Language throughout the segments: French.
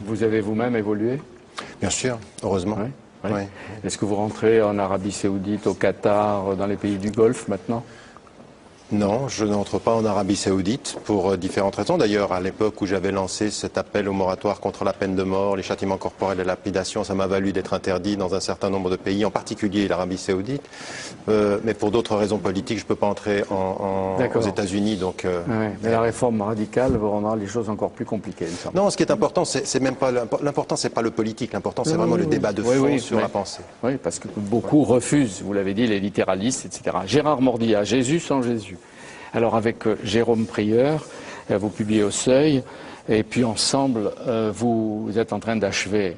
Vous avez vous-même évolué? Bien sûr, heureusement. Oui, oui. Oui. Est-ce que vous rentrez en Arabie Saoudite, au Qatar, dans les pays du Golfe maintenant? Non, je n'entre pas en Arabie Saoudite pour différentes raisons. D'ailleurs, à l'époque où j'avais lancé cet appel au moratoire contre la peine de mort, les châtiments corporels et la lapidation, ça m'a valu d'être interdit dans un certain nombre de pays, en particulier l'Arabie Saoudite. Mais pour d'autres raisons politiques, je ne peux pas entrer aux États-Unis. Donc, oui, mais la réforme radicale vous rendra les choses encore plus compliquées, il me semble. Non, ce qui est important, c'est même pas l'important, c'est pas le politique. L'important, c'est vraiment le débat de fond sur la pensée. Oui, parce que beaucoup refusent, vous l'avez dit, les littéralistes, etc. Gérard Mordia, Jésus sans Jésus. Alors avec Jérôme Prieur, vous publiez au Seuil, et puis ensemble, vous êtes en train d'achever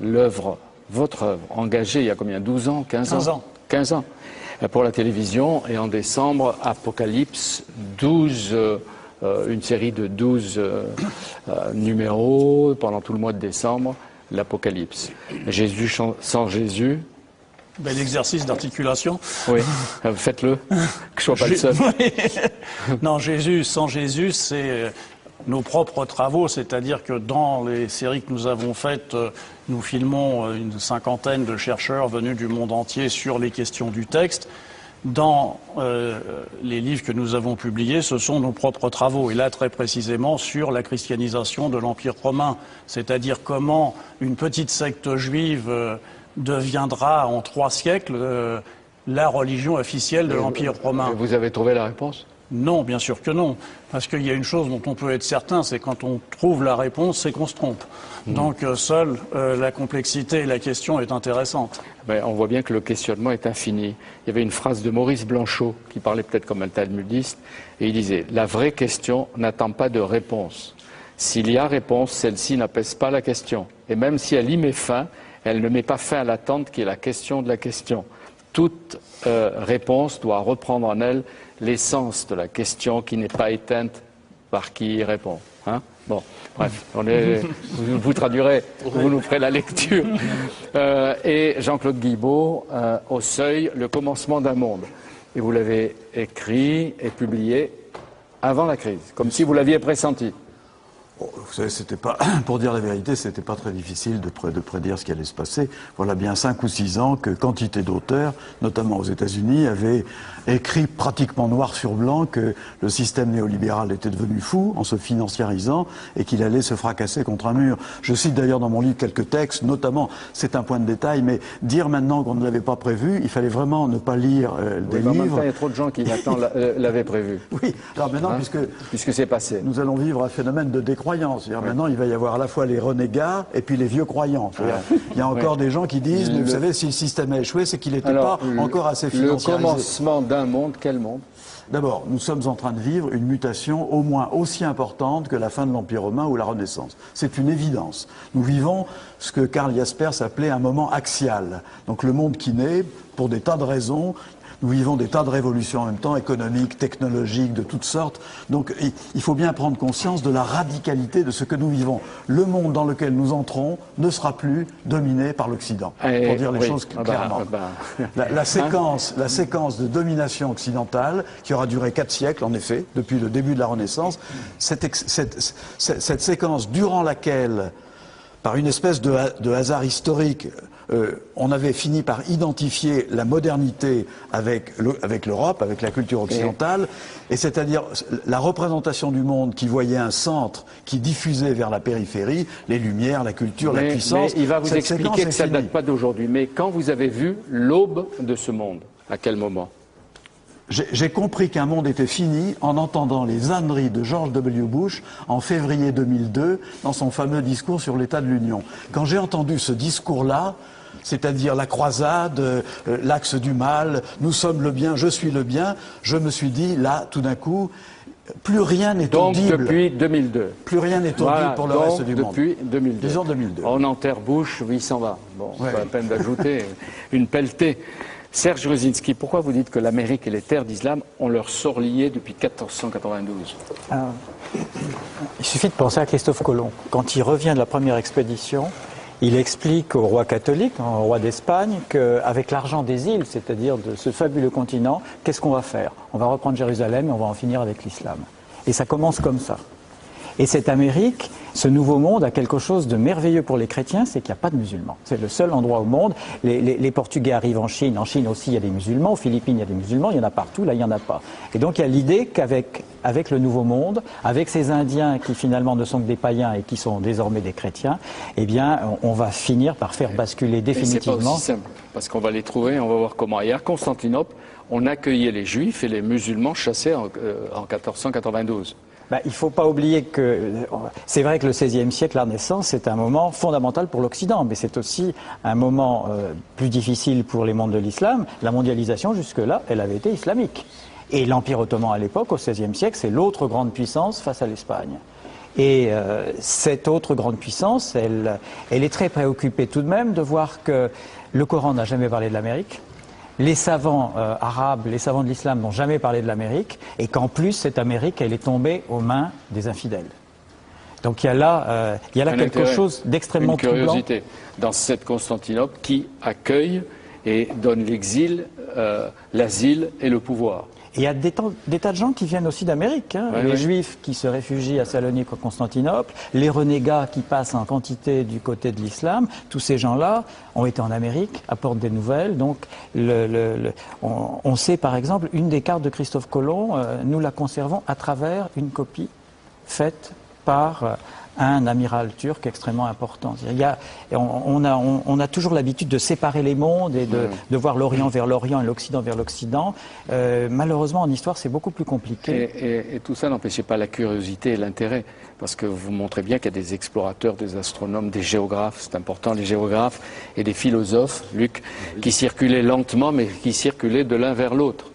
votre œuvre, engagée il y a combien, 12 ans, 15 ans 15 ans, pour la télévision, et en décembre, Apocalypse, une série de 12 numéros pendant tout le mois de décembre, l'Apocalypse. Jésus sans Jésus. Bel exercice d'articulation. Oui, faites-le, que je sois pas le seul. Non, Jésus, sans Jésus, c'est nos propres travaux, c'est-à-dire que dans les séries que nous avons faites, nous filmons une cinquantaine de chercheurs venus du monde entier sur les questions du texte. Dans les livres que nous avons publiés, ce sont nos propres travaux, et là très précisément sur la christianisation de l'Empire romain, c'est-à-dire comment une petite secte juive deviendra en 3 siècles la religion officielle de l'Empire romain. Vous avez trouvé la réponse? Non, bien sûr que non. Parce qu'il y a une chose dont on peut être certain, c'est quand on trouve la réponse, c'est qu'on se trompe. Donc seule la complexité et la question est intéressante. Ben, on voit bien que le questionnement est infini. Il y avait une phrase de Maurice Blanchot, qui parlait peut-être comme un talmudiste, et il disait « La vraie question n'attend pas de réponse. S'il y a réponse, celle-ci n'apaise pas la question. Et même si elle y met fin, elle ne met pas fin à l'attente qui est la question de la question. Toute réponse doit reprendre en elle l'essence de la question qui n'est pas éteinte par qui y répond. Hein? Bon, bref, vous traduirez, vous nous ferez la lecture. Et Jean-Claude Guibaud, au Seuil, Le commencement d'un monde. Et vous l'avez écrit et publié avant la crise, comme si vous l'aviez pressenti. Vous savez, c'était pas, pour dire la vérité, c'était pas très difficile de prédire ce qui allait se passer. Voilà bien 5 ou 6 ans que quantité d'auteurs, notamment aux États-Unis, avaient écrit pratiquement noir sur blanc que le système néolibéral était devenu fou en se financiarisant et qu'il allait se fracasser contre un mur. Je cite d'ailleurs dans mon livre quelques textes, notamment, c'est un point de détail, mais dire maintenant qu'on ne l'avait pas prévu, il fallait vraiment ne pas lire des livres. En même temps, il y a trop de gens qui maintenant l'avaient prévu. Oui, alors maintenant, puisque c'est passé. Nous allons vivre un phénomène de décroissance. Maintenant, il va y avoir à la fois les renégats et puis les vieux croyants. Il y a encore des gens qui disent, vous savez, si le système a échoué, c'est qu'il n'était pas encore assez financiarisé. Le commencement d'un monde, quel monde? D'abord, nous sommes en train de vivre une mutation au moins aussi importante que la fin de l'Empire romain ou la Renaissance. C'est une évidence. Nous vivons ce que Karl Jaspers appelait un moment axial. Donc le monde qui naît, pour des tas de raisons. Nous vivons des tas de révolutions en même temps, économiques, technologiques, de toutes sortes. Donc il faut bien prendre conscience de la radicalité de ce que nous vivons. Le monde dans lequel nous entrons ne sera plus dominé par l'Occident, pour dire les choses clairement. La séquence de domination occidentale, qui aura duré 4 siècles, en effet, depuis le début de la Renaissance, cette séquence durant laquelle, par une espèce de hasard historique, on avait fini par identifier la modernité avec l'Europe, avec la culture occidentale, et c'est-à-dire la représentation du monde qui voyait un centre qui diffusait vers la périphérie les lumières, la culture, la puissance. Mais il va vous expliquer que ça ne date pas d'aujourd'hui. Mais quand vous avez vu l'aube de ce monde, à quel moment? J'ai compris qu'un monde était fini en entendant les âneries de George W. Bush en février 2002 dans son fameux discours sur l'état de l'Union. Quand j'ai entendu ce discours-là, c'est-à-dire la croisade, l'axe du mal, nous sommes le bien, je suis le bien, je me suis dit, là, tout d'un coup, plus rien n'est audible. Donc depuis 2002. Plus rien n'est audible pour le reste du monde. Depuis 2002. Disons 2002. On enterre Bush, oui, il s'en va. Bon, pas la peine d'ajouter une pelletée. Serge Gruzinski, pourquoi vous dites que l'Amérique et les terres d'islam ont leur sort lié depuis 1492? Il suffit de penser à Christophe Colomb. Quand il revient de la première expédition, il explique au roi catholique, au roi d'Espagne, qu'avec l'argent des îles, c'est-à-dire de ce fabuleux continent, qu'est-ce qu'on va faire? On va reprendre Jérusalem et on va en finir avec l'islam. Et ça commence comme ça. Et cette Amérique, Ce nouveau monde a quelque chose de merveilleux pour les chrétiens, c'est qu'il n'y a pas de musulmans. C'est le seul endroit au monde. Les Portugais arrivent en Chine aussi il y a des musulmans, aux Philippines il y a des musulmans, il y en a partout, là il n'y en a pas. Et donc il y a l'idée qu'avec le nouveau monde, avec ces Indiens qui finalement ne sont que des païens et qui sont désormais des chrétiens, eh bien on va finir par faire basculer définitivement. C'est pas aussi simple, parce qu'on va les trouver, on va voir comment. Et à Constantinople, on accueillait les juifs et les musulmans chassés en 1492. Il ne faut pas oublier que c'est vrai que le XVIe siècle, la Renaissance, c'est un moment fondamental pour l'Occident, mais c'est aussi un moment plus difficile pour les mondes de l'islam. La mondialisation, jusque-là, elle avait été islamique. Et l'Empire ottoman à l'époque, au XVIe siècle, c'est l'autre grande puissance face à l'Espagne. Et cette autre grande puissance, elle est très préoccupée tout de même de voir que le Coran n'a jamais parlé de l'Amérique. Les savants arabes, les savants de l'islam n'ont jamais parlé de l'Amérique, et qu'en plus, cette Amérique, elle est tombée aux mains des infidèles. Donc il y a là quelque chose d'extrêmement troublant. Une curiosité dans cette Constantinople qui accueille et donne l'exil, l'asile et le pouvoir. Et il y a des tas de gens qui viennent aussi d'Amérique. Les Juifs qui se réfugient à Salonique ou à Constantinople, les renégats qui passent en quantité du côté de l'islam, tous ces gens-là ont été en Amérique, apportent des nouvelles. Donc on sait par exemple, une des cartes de Christophe Colomb, nous la conservons à travers une copie faite par un amiral turc extrêmement important. On a toujours l'habitude de séparer les mondes et de voir l'Orient vers l'Orient et l'Occident vers l'Occident. Malheureusement, en histoire, c'est beaucoup plus compliqué. Et tout ça n'empêchait pas la curiosité et l'intérêt, parce que vous montrez bien qu'il y a des explorateurs, des astronomes, des géographes, c'est important, les géographes, et des philosophes, Luc, qui circulaient lentement, mais qui circulaient de l'un vers l'autre,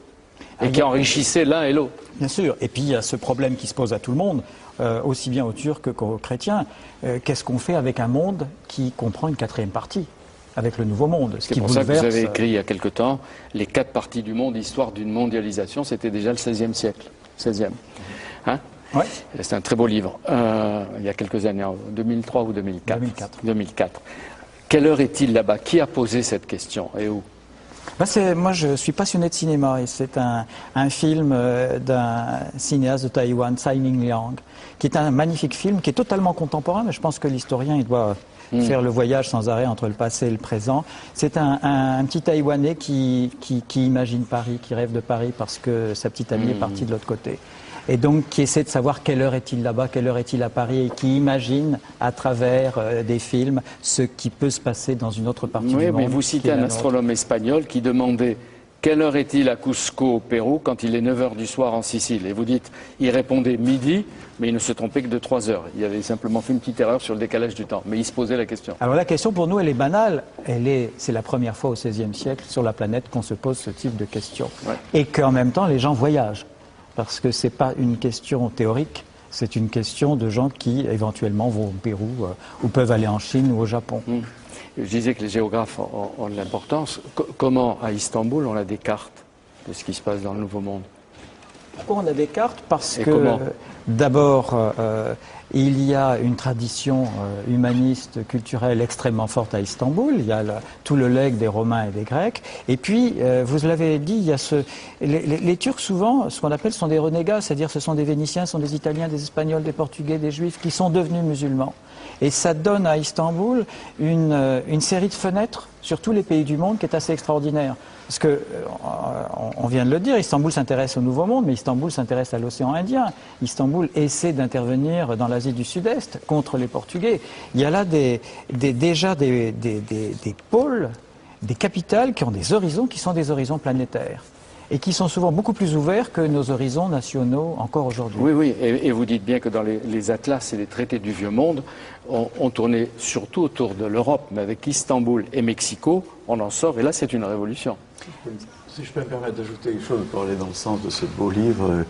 et qui enrichissaient l'un et l'autre. Bien sûr. Et puis, il y a ce problème qui se pose à tout le monde, aussi bien aux Turcs qu'aux chrétiens. Qu'est-ce qu'on fait avec un monde qui comprend une quatrième partie, avec le Nouveau Monde? C'est pour ça que vous avez écrit il y a quelque temps les 4 parties du monde, histoire d'une mondialisation. C'était déjà le XVIe siècle. 16e. Hein? Ouais. C'est un très beau livre. Il y a quelques années, en 2003 ou 2004. 2004. Quelle heure est-il là-bas? Qui a posé cette question et où? Moi, je suis passionné de cinéma et c'est un film d'un cinéaste de Taïwan, Tsai Ming-liang, qui est un magnifique film, qui est totalement contemporain, mais je pense que l'historien, il doit faire le voyage sans arrêt entre le passé et le présent. C'est un petit Taïwanais qui imagine Paris, qui rêve de Paris parce que sa petite amie est partie de l'autre côté. Et donc qui essaie de savoir quelle heure est-il là-bas, quelle heure est-il à Paris, et qui imagine à travers des films ce qui peut se passer dans une autre partie du monde. Oui, mais vous citez un astronome espagnol qui demandait quelle heure est-il à Cusco au Pérou quand il est 9h du soir en Sicile. Et vous dites, il répondait midi, mais il ne se trompait que de 3 heures. Il avait simplement fait une petite erreur sur le décalage du temps, mais il se posait la question. Alors la question pour nous, elle est banale. C'est la première fois au XVIe siècle sur la planète qu'on se pose ce type de question. Ouais. Et qu'en même temps, les gens voyagent. Parce que ce n'est pas une question théorique, c'est une question de gens qui éventuellement vont au Pérou ou peuvent aller en Chine ou au Japon. Je disais que les géographes ont de l'importance. Comment, à Istanbul, on a des cartes de ce qui se passe dans le Nouveau Monde? Pourquoi on a des cartes? Parce que d'abord, il y a une tradition humaniste, culturelle extrêmement forte à Istanbul. Il y a tout le legs des Romains et des Grecs. Et puis, vous l'avez dit, il y a les Turcs, souvent, ce qu'on appelle, sont des renégats, c'est-à-dire ce sont des Vénitiens, ce sont des Italiens, des Espagnols, des Portugais, des Juifs, qui sont devenus musulmans. Et ça donne à Istanbul une série de fenêtres sur tous les pays du monde qui est assez extraordinaire. Parce que, on vient de le dire, Istanbul s'intéresse au Nouveau Monde, mais Istanbul s'intéresse à l'océan Indien. Istanbul essaie d'intervenir dans l'Asie du Sud-Est contre les Portugais. Il y a là déjà des pôles, des capitales qui ont des horizons qui sont des horizons planétaires. Et qui sont souvent beaucoup plus ouverts que nos horizons nationaux encore aujourd'hui. Oui, et vous dites bien que dans les atlas et les traités du Vieux Monde, on tournait surtout autour de l'Europe, mais avec Istanbul et Mexico, on en sort, et là c'est une révolution. Si je peux me permettre d'ajouter quelque chose pour aller dans le sens de ce beau livre,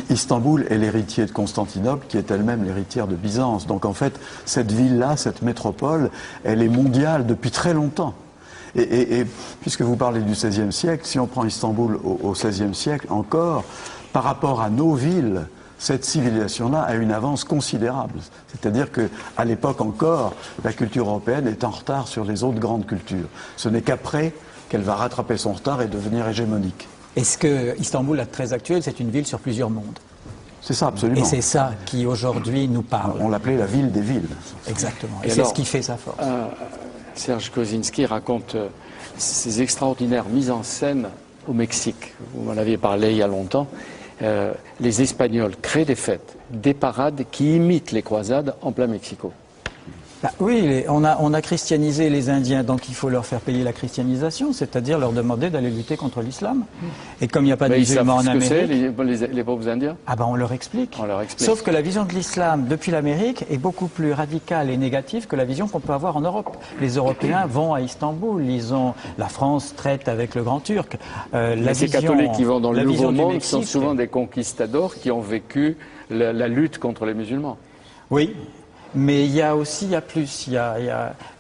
Istanbul est l'héritier de Constantinople, qui est elle-même l'héritière de Byzance. Donc en fait, cette ville-là, cette métropole, elle est mondiale depuis très longtemps. Et puisque vous parlez du XVIe siècle, si on prend Istanbul au XVIe siècle encore, par rapport à nos villes, cette civilisation-là a une avance considérable. C'est-à-dire qu'à l'époque encore, la culture européenne est en retard sur les autres grandes cultures. Ce n'est qu'après qu'elle va rattraper son retard et devenir hégémonique. Est-ce que Istanbul, très actuel, c'est une ville sur plusieurs mondes? C'est ça, absolument. Et c'est ça qui aujourd'hui nous parle. On l'appelait la ville des villes. Exactement. Et Et c'est alors, ce qui fait sa force. Serge Kozinski raconte ces extraordinaires mises en scène au Mexique. Vous m'en aviez parlé il y a longtemps. Les Espagnols créent des fêtes, des parades qui imitent les croisades en plein Mexico. Bah oui, on a christianisé les Indiens, donc il faut leur faire payer la christianisation, c'est-à-dire leur demander d'aller lutter contre l'islam. Et comme il n'y a pas de musulmans en Amérique... Ils savent ce que c'est, les pauvres Indiens. Ah ben on leur explique. On leur explique. Sauf que la vision de l'islam depuis l'Amérique est beaucoup plus radicale et négative que la vision qu'on peut avoir en Europe. Les Européens vont à Istanbul, la France traite avec le Grand Turc. Ces catholiques qui vont dans le Nouveau Monde Mexique, sont souvent des conquistadors qui ont vécu la lutte contre les musulmans. Oui. Mais il y a plus.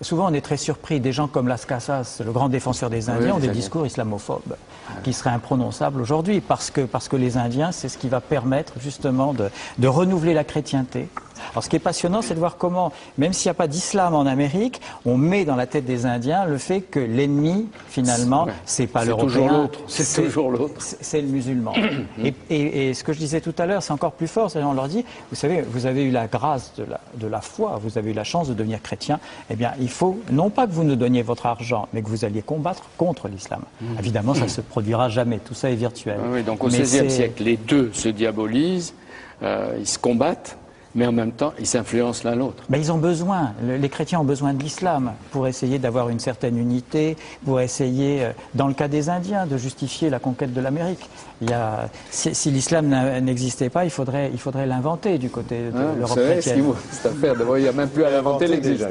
Souvent, on est très surpris. Des gens comme Las Casas, le grand défenseur des Indiens, ont des discours islamophobes qui seraient imprononçables aujourd'hui, parce que les Indiens, c'est ce qui va permettre justement de renouveler la chrétienté. Alors, ce qui est passionnant, c'est de voir comment, même s'il n'y a pas d'islam en Amérique, on met dans la tête des Indiens le fait que l'ennemi, finalement, c'est pas l'Européen, c'est toujours l'autre. C'est le musulman. et ce que je disais tout à l'heure, c'est encore plus fort. On leur dit, vous savez, vous avez eu la grâce de la foi, vous avez eu la chance de devenir chrétien. Eh bien, il faut non pas que vous nous donniez votre argent, mais que vous alliez combattre contre l'islam. Évidemment, ça ne se produira jamais. Tout ça est virtuel. Oui, donc au XVIe siècle, les deux se diabolisent, ils se combattent. Mais en même temps, ils s'influencent l'un l'autre. Ben, ils ont besoin, les chrétiens ont besoin de l'islam pour essayer d'avoir une certaine unité, pour essayer, dans le cas des Indiens, de justifier la conquête de l'Amérique. Si l'islam n'existait pas, il faudrait l'inventer du côté de l'Europe chrétienne. Cette affaire, il n'y a même plus à l'inventer, il existe.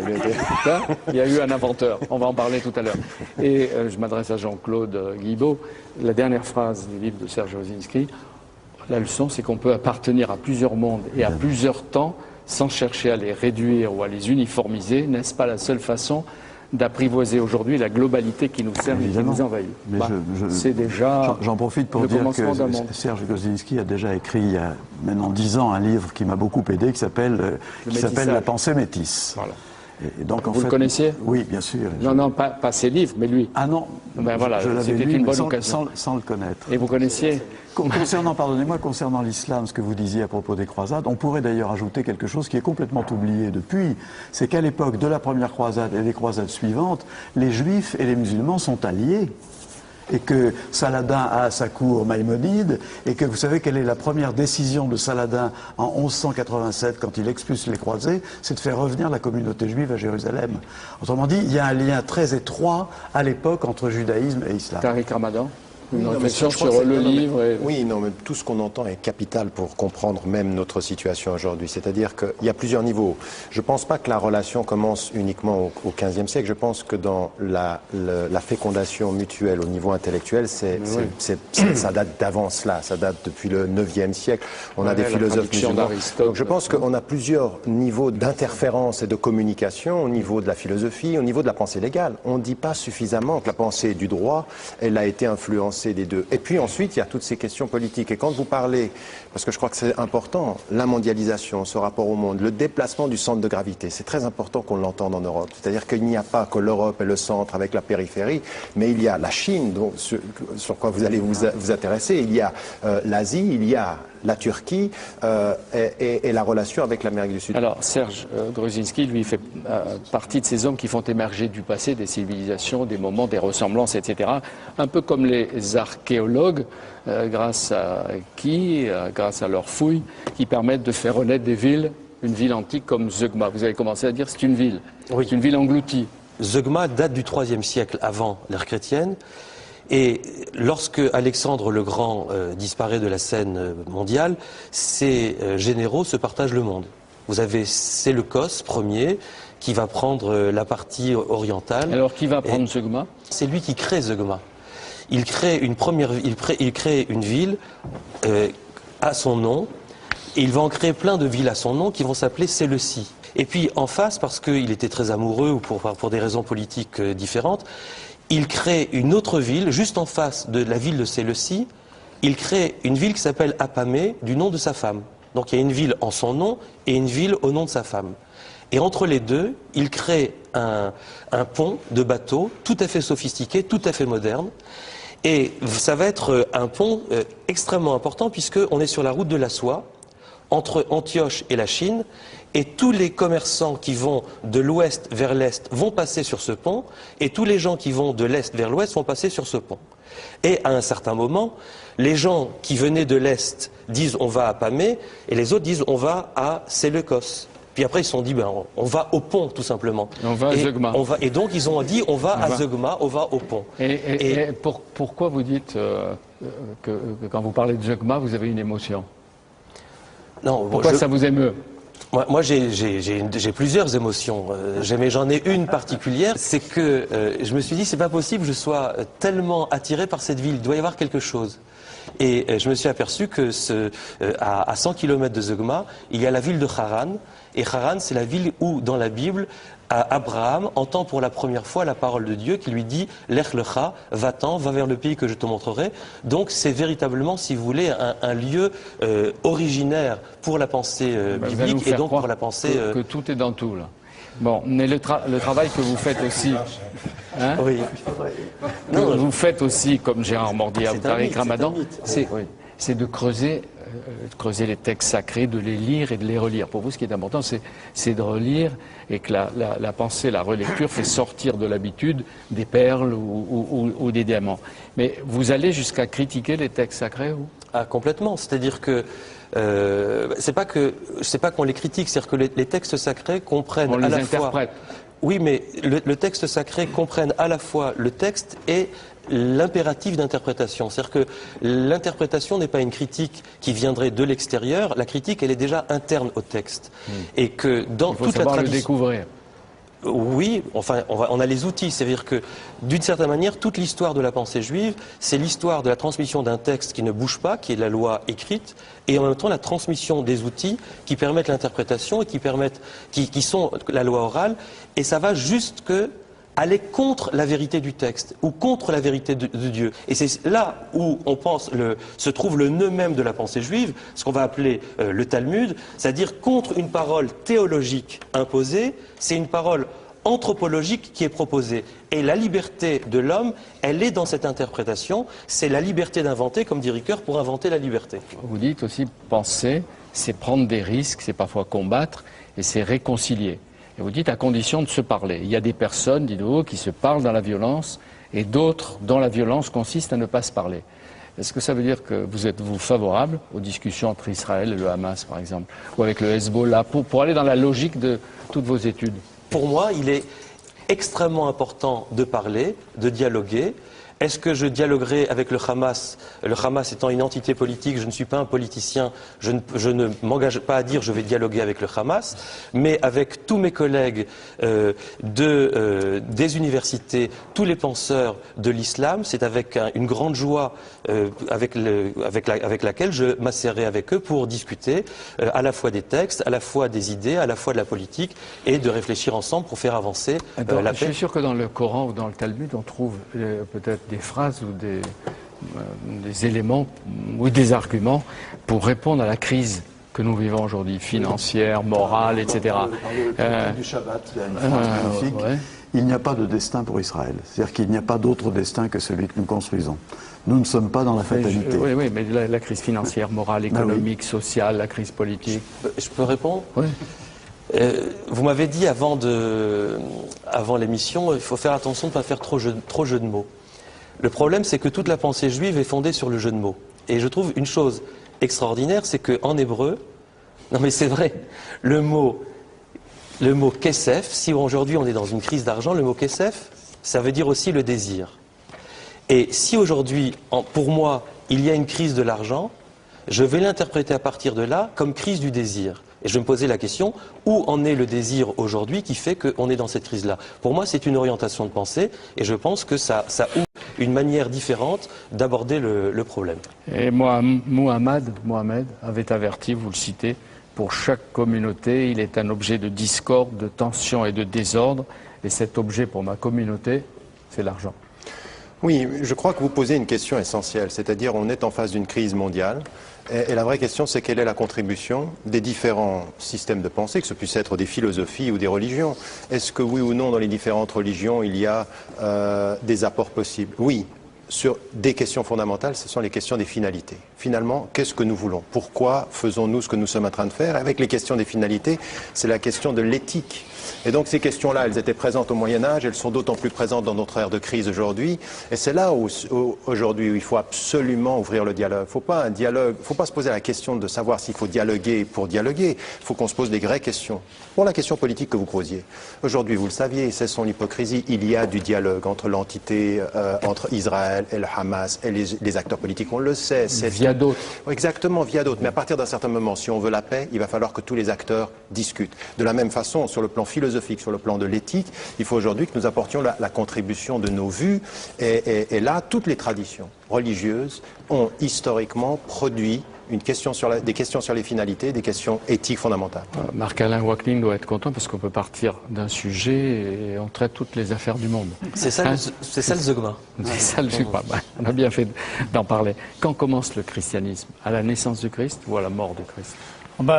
Il y a eu un inventeur, on va en parler tout à l'heure. Et je m'adresse à Jean-Claude Guibaud. La dernière phrase du livre de Serge Kozinski. La leçon, c'est qu'on peut appartenir à plusieurs mondes et à plusieurs temps sans chercher à les réduire ou à les uniformiser. N'est-ce pas la seule façon d'apprivoiser aujourd'hui la globalité qui nous sert et qui nous envahit? C'est déjà. J'en profite pour dire que Serge Kozinski a déjà écrit il y a maintenant 10 ans un livre qui m'a beaucoup aidé qui s'appelle La pensée métisse. Voilà. Et donc, vous le connaissiez? Oui, bien sûr. Non, pas ses livres, mais lui. Ah non, ben voilà, c'était une bonne occasion. Sans le connaître. Et vous connaissiez? Concernant l'islam, ce que vous disiez à propos des croisades, on pourrait d'ailleurs ajouter quelque chose qui est complètement oublié depuis, c'est qu'à l'époque de la première croisade et des croisades suivantes, les juifs et les musulmans sont alliés. Et que Saladin a à sa cour Maïmonide, et que vous savez quelle est la première décision de Saladin en 1187 quand il expulse les croisés, c'est de faire revenir la communauté juive à Jérusalem. Autrement dit, il y a un lien très étroit à l'époque entre judaïsme et islam. Tariq Ramadan? Une réflexion sur le livre. Oui, non, mais tout ce qu'on entend est capital pour comprendre même notre situation aujourd'hui. C'est-à-dire qu'il y a plusieurs niveaux. Je ne pense pas que la relation commence uniquement au XVe siècle. Je pense que dans la fécondation mutuelle au niveau intellectuel, ça date d'avant cela. Ça date depuis le IXe siècle. On a des philosophes musulmans. Donc je pense qu'on a plusieurs niveaux d'interférence et de communication au niveau de la philosophie, au niveau de la pensée légale. On ne dit pas suffisamment que la pensée du droit, elle a été influencée des deux. Et puis ensuite, il y a toutes ces questions politiques. Et quand vous parlez, parce que je crois que c'est important, la mondialisation, ce rapport au monde, le déplacement du centre de gravité, c'est très important qu'on l'entende en Europe. C'est-à-dire qu'il n'y a pas que l'Europe et le centre avec la périphérie, mais il y a la Chine, donc, sur quoi vous allez vous intéresser, il y a l'Asie, il y a la Turquie et la relation avec l'Amérique du Sud. Alors Serge Kozinski, lui, fait partie de ces hommes qui font émerger du passé des civilisations, des moments, des ressemblances, etc. Un peu comme les archéologues, grâce à leurs fouilles, qui permettent de faire renaître des villes, une ville antique comme Zeugma. Vous avez commencé à dire c'est une ville, c'est une ville engloutie. Zeugma date du IIIe siècle avant l'ère chrétienne. Et lorsque Alexandre le Grand disparaît de la scène mondiale, ces généraux se partagent le monde. Vous avez Séleucos Ier qui va prendre la partie orientale. Alors qui va prendre Zeugma? C'est lui qui crée Zeugma. Il crée une ville à son nom, et il va en créer plein de villes à son nom qui vont s'appeler Séleucie. Et puis en face, parce qu'il était très amoureux ou pour des raisons politiques différentes, il crée une autre ville, juste en face de la ville de Séleucie, il crée une ville qui s'appelle Apamée, du nom de sa femme. Donc il y a une ville en son nom et une ville au nom de sa femme. Et entre les deux, il crée un pont de bateau tout à fait sophistiqué, tout à fait moderne. Et ça va être un pont extrêmement important puisqu'on est sur la route de la soie. entre Antioche et la Chine, et tous les commerçants qui vont de l'ouest vers l'est vont passer sur ce pont, et tous les gens qui vont de l'est vers l'ouest vont passer sur ce pont. Et à un certain moment, les gens qui venaient de l'est disent on va à Pamé, et les autres disent on va à Séleucos. Puis après, ils se sont dit, ben, on va au pont, tout simplement. On va à Zeugma. Et donc, ils ont dit, on va à Zeugma, on va au pont. Et pourquoi vous dites que quand vous parlez de Zeugma, vous avez une émotion? Non, pourquoi ça vous émeut? Moi, j'ai plusieurs émotions, mais j'en ai une particulière, c'est que je me suis dit, c'est pas possible que je sois tellement attiré par cette ville, il doit y avoir quelque chose. Et je me suis aperçu que à 100 km de Zeugma, il y a la ville de Haran, et Haran, c'est la ville où, dans la Bible, Abraham entend pour la première fois la parole de Dieu qui lui dit « Lech lecha, va-t'en, va vers le pays que je te montrerai ». Donc c'est véritablement, si vous voulez, un lieu originaire pour la pensée biblique et donc pour la pensée... Que tout est dans tout, là. Bon, mais le travail que vous faites aussi... Hein, oui. Vous faites aussi, comme Gérard Mordia ou Tariq Ramadan, c'est de creuser les textes sacrés, de les lire et de les relire. Pour vous, ce qui est important, c'est de relire et que la pensée, la relecture fait sortir de l'habitude des perles ou des diamants. Mais vous allez jusqu'à critiquer les textes sacrés, vous? Ah, complètement. C'est-à-dire que c'est pas qu'on les critique, c'est-à-dire que les textes sacrés comprennent on à les la interprète. fois... Oui, mais le texte sacré comprenne à la fois le texte et l'impératif d'interprétation. C'est-à-dire que l'interprétation n'est pas une critique qui viendrait de l'extérieur, la critique, elle est déjà interne au texte. Et que dans il faut toute la savoir le tradition... découvrir. Oui, enfin, on a les outils. C'est-à-dire que, d'une certaine manière, toute l'histoire de la pensée juive, c'est l'histoire de la transmission d'un texte qui ne bouge pas, qui est la loi écrite, et en même temps la transmission des outils qui permettent l'interprétation et qui sont la loi orale. Et ça va jusque aller contre la vérité du texte ou contre la vérité de Dieu. Et c'est là où on pense se trouve le nœud même de la pensée juive, ce qu'on va appeler le Talmud, c'est-à-dire contre une parole théologique imposée, c'est une parole anthropologique qui est proposée. Et la liberté de l'homme, elle est dans cette interprétation, c'est la liberté d'inventer, comme dit Ricoeur, pour inventer la liberté. Vous dites aussi, penser, c'est prendre des risques, c'est parfois combattre, et c'est réconcilier. Et vous dites à condition de se parler. Il y a des personnes, dites-vous, qui se parlent dans la violence et d'autres dont la violence consiste à ne pas se parler. Est-ce que ça veut dire que vous êtes favorable aux discussions entre Israël et le Hamas, par exemple, ou avec le Hezbollah, pour aller dans la logique de toutes vos études? Pour moi, il est extrêmement important de parler, de dialoguer. Est-ce que je dialoguerai avec le Hamas étant une entité politique, je ne suis pas un politicien, je ne m'engage pas à dire je vais dialoguer avec le Hamas, mais avec tous mes collègues des universités, tous les penseurs de l'islam, c'est avec une grande joie avec laquelle je m'asserai avec eux pour discuter à la fois des textes, à la fois des idées, à la fois de la politique et de réfléchir ensemble pour faire avancer la paix. Je suis sûr que dans le Coran ou dans le Talmud, on trouve peut-être des phrases ou des éléments ou des arguments pour répondre à la crise que nous vivons aujourd'hui, financière, morale, etc. Du Shabbat, il y a une phrase magnifique. Ouais. Il n'y a pas de destin pour Israël. C'est-à-dire qu'il n'y a pas d'autre destin que celui que nous construisons. Nous ne sommes pas dans la fatalité. Oui, mais la crise financière, morale, économique, sociale, la crise politique. Je peux répondre? Oui. Vous m'avez dit avant l'émission, il faut faire attention de ne pas faire trop jeu de mots. Le problème, c'est que toute la pensée juive est fondée sur le jeu de mots. Et je trouve une chose extraordinaire, c'est qu'en hébreu, non mais c'est vrai, le mot kesef, si aujourd'hui on est dans une crise d'argent, le mot kesef, ça veut dire aussi le désir. Et si aujourd'hui, pour moi, il y a une crise de l'argent, je vais l'interpréter à partir de là comme crise du désir. Et je vais me poser la question, où en est le désir aujourd'hui qui fait qu'on est dans cette crise-là? Pour moi, c'est une orientation de pensée, et je pense que ça ouvre une manière différente d'aborder le problème. Et Mohamed avait averti, vous le citez, pour chaque communauté, il est un objet de discorde, de tension et de désordre, et cet objet pour ma communauté, c'est l'argent. Oui, je crois que vous posez une question essentielle, c'est-à-dire on est en face d'une crise mondiale, et la vraie question c'est quelle est la contribution des différents systèmes de pensée, que ce puisse être des philosophies ou des religions. Est-ce que oui ou non dans les différentes religions il y a des apports possibles? Oui, sur des questions fondamentales, ce sont les questions des finalités. finalement, qu'est-ce que nous voulons? Pourquoi faisons-nous ce que nous sommes en train de faire? Avec les questions des finalités, c'est la question de l'éthique. Et donc ces questions-là, elles étaient présentes au Moyen-Âge, elles sont d'autant plus présentes dans notre ère de crise aujourd'hui. Et c'est là où aujourd'hui, il faut absolument ouvrir le dialogue. Faut pas se poser la question de savoir s'il faut dialoguer pour dialoguer. Il faut qu'on se pose des vraies questions. Pour la question politique que vous posiez. Aujourd'hui, vous le saviez, c'est son hypocrisie. Il y a du dialogue entre l'entité, entre Israël et le Hamas et les acteurs politiques. On le sait. Via d'autres. Exactement, via d'autres. Mais à partir d'un certain moment, si on veut la paix, il va falloir que tous les acteurs discutent. De la même façon, sur le plan philosophique, sur le plan de l'éthique, il faut aujourd'hui que nous apportions la contribution de nos vues. Et là, toutes les traditions religieuses ont historiquement produit des questions sur les finalités, des questions éthiques fondamentales. Marc-Alain Wackling doit être content parce qu'on peut partir d'un sujet et on traite toutes les affaires du monde. C'est ça, c'est ça le dogma. C'est ça le dogma. On a bien fait d'en parler. Quand commence le christianisme? À la naissance du Christ ou à la mort du Christ?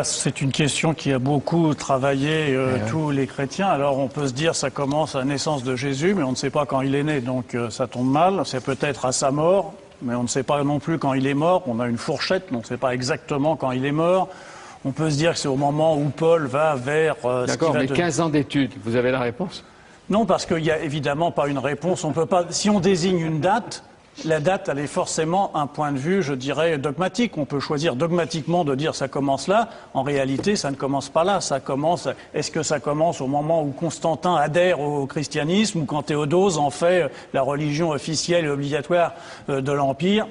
C'est une question qui a beaucoup travaillé tous les chrétiens. Alors on peut se dire ça commence à la naissance de Jésus, mais on ne sait pas quand il est né, donc ça tombe mal. C'est peut-être à sa mort, mais on ne sait pas non plus quand il est mort. On a une fourchette, mais on ne sait pas exactement quand il est mort. On peut se dire que c'est au moment où Paul va vers... D'accord, mais 15 ans d'études, vous avez la réponse? Non, parce qu'il n'y a évidemment pas une réponse. On peut pas. Si on désigne une date... La date, elle est forcément un point de vue, je dirais, dogmatique. On peut choisir dogmatiquement de dire ça commence là. En réalité, ça ne commence pas là. Ça commence. Est-ce que ça commence au moment où Constantin adhère au christianisme ou quand Théodose en fait la religion officielle et obligatoire de l'Empire?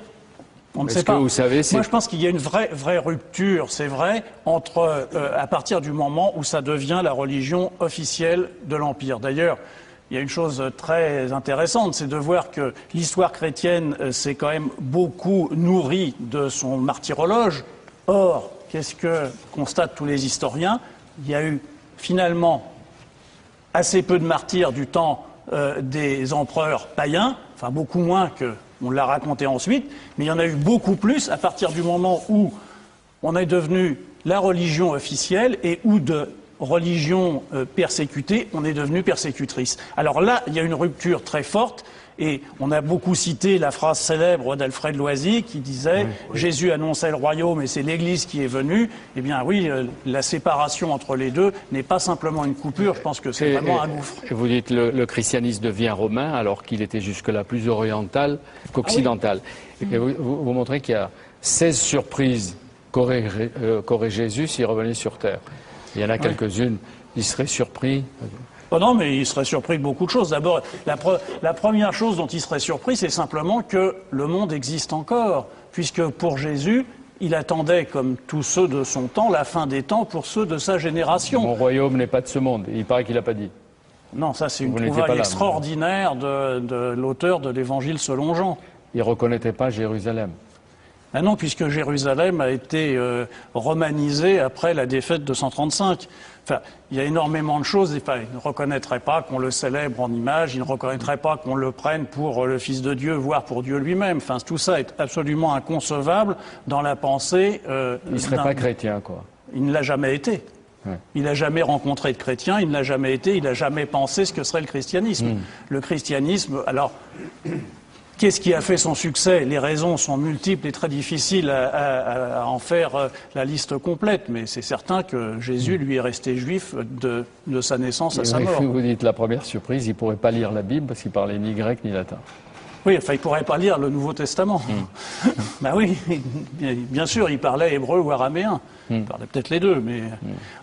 On ne sait pas. Vous savez, moi, je pense qu'il y a une vraie rupture, c'est vrai, entre à partir du moment où ça devient la religion officielle de l'Empire. D'ailleurs, il y a une chose très intéressante, c'est de voir que l'histoire chrétienne s'est quand même beaucoup nourrie de son martyrologe. Or, qu'est-ce que constatent tous les historiens? Il y a eu finalement assez peu de martyrs du temps des empereurs païens, enfin beaucoup moins qu'on l'a raconté ensuite, mais il y en a eu beaucoup plus à partir du moment où on est devenu la religion officielle et où de religion persécutée, on est devenu persécutrice. Alors là, il y a une rupture très forte et on a beaucoup cité la phrase célèbre d'Alfred Loisy qui disait « Jésus annonçait le royaume et c'est l'Église qui est venue ». Eh bien oui, la séparation entre les deux n'est pas simplement une coupure, je pense que c'est vraiment un gouffre. Et vous dites le christianisme devient romain alors qu'il était jusque-là plus oriental qu'occidental. Et vous montrez qu'il y a 16 surprises qu'aurait Jésus s'il revenait sur Terre. Il y en a quelques-unes, il serait surpris. Oh non, mais il serait surpris de beaucoup de choses. D'abord, la première chose dont il serait surpris, c'est simplement que le monde existe encore. Puisque pour Jésus, il attendait, comme tous ceux de son temps, la fin des temps pour ceux de sa génération. Mon royaume n'est pas de ce monde. Il paraît qu'il n'a pas dit. Non, ça c'est une trouvaille extraordinaire de l'auteur de l'Évangile selon Jean. Il ne reconnaît pas Jérusalem. Ah non, puisque Jérusalem a été romanisée après la défaite de 135. Enfin, il y a énormément de choses. Enfin, il ne reconnaîtrait pas qu'on le célèbre en image, il ne reconnaîtrait pas qu'on le prenne pour le Fils de Dieu, voire pour Dieu lui-même. Enfin, tout ça est absolument inconcevable dans la pensée. Il ne serait pas chrétien, quoi. Il ne l'a jamais été. Ouais. Il n'a jamais rencontré de chrétien, il ne l'a jamais été, il n'a jamais pensé ce que serait le christianisme. Le christianisme, alors... Qu'est-ce qui a fait son succès? Les raisons sont multiples et très difficiles à en faire la liste complète, mais c'est certain que Jésus, lui, est resté juif de sa naissance à sa mort. Vous dites la première surprise, il ne pourrait pas lire la Bible parce qu'il parlait ni grec ni latin. Oui, enfin, il ne pourrait pas lire le Nouveau Testament. Ben oui, bien sûr, il parlait hébreu ou araméen. Il parlait peut-être les deux, mais...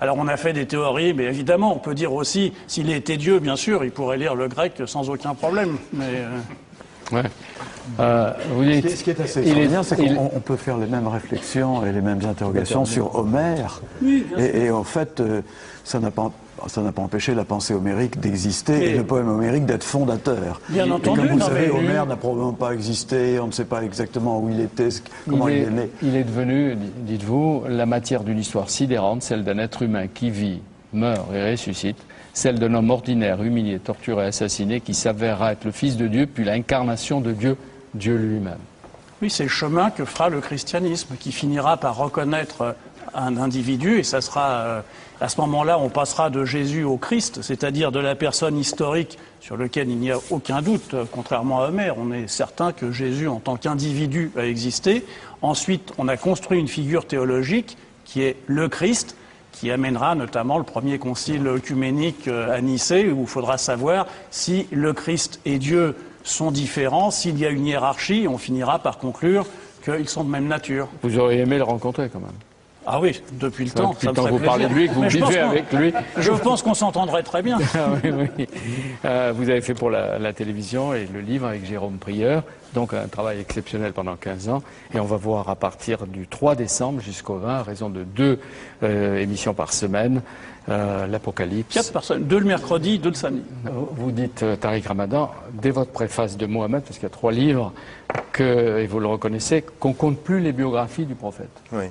Alors, on a fait des théories, mais évidemment, on peut dire aussi, s'il était Dieu, bien sûr, il pourrait lire le grec sans aucun problème, mais... Ouais. Vous dites, ce qui est assez extraordinaire, c'est qu'on peut faire les mêmes réflexions et les mêmes interrogations sur Homère. Oui, et en fait, ça n'a pas empêché la pensée homérique d'exister et le poème homérique d'être fondateur. Bien entendu. Et comme vous savez, Homère n'a probablement pas existé, on ne sait pas exactement où il était, comment il est né. Il est devenu, dites-vous, la matière d'une histoire sidérante, celle d'un être humain qui vit, meurt et ressuscite. Celle d'un homme ordinaire, humilié, torturé, assassiné, qui s'avérera être le Fils de Dieu, puis l'incarnation de Dieu, Dieu lui-même. Oui, c'est le chemin que fera le christianisme, qui finira par reconnaître un individu, et ça sera à ce moment-là, on passera de Jésus au Christ, c'est-à-dire de la personne historique sur laquelle il n'y a aucun doute, contrairement à Homère. On est certain que Jésus, en tant qu'individu, a existé. Ensuite, on a construit une figure théologique qui est le Christ, qui amènera notamment le premier concile œcuménique à Nicée, où il faudra savoir si le Christ et Dieu sont différents, s'il y a une hiérarchie, on finira par conclure qu'ils sont de même nature. Vous auriez aimé le rencontrer quand même. Ah oui, depuis le temps, ça me ferait que vous plaisir. parlez de lui, que vous vivez avec lui. Je pense qu'on s'entendrait très bien. Ah oui, oui. Vous avez fait pour la télévision et le livre avec Jérôme Prieur, donc un travail exceptionnel pendant 15 ans. Et on va voir à partir du 3 décembre jusqu'au 20, à raison de 2 émissions par semaine, l'Apocalypse. 4 par semaine, 2 le mercredi, 2 le samedi. Vous dites, Tariq Ramadan, dès votre préface de Mohammed, parce qu'il y a 3 livres, et vous le reconnaissez, qu'on compte plus les biographies du prophète. Oui.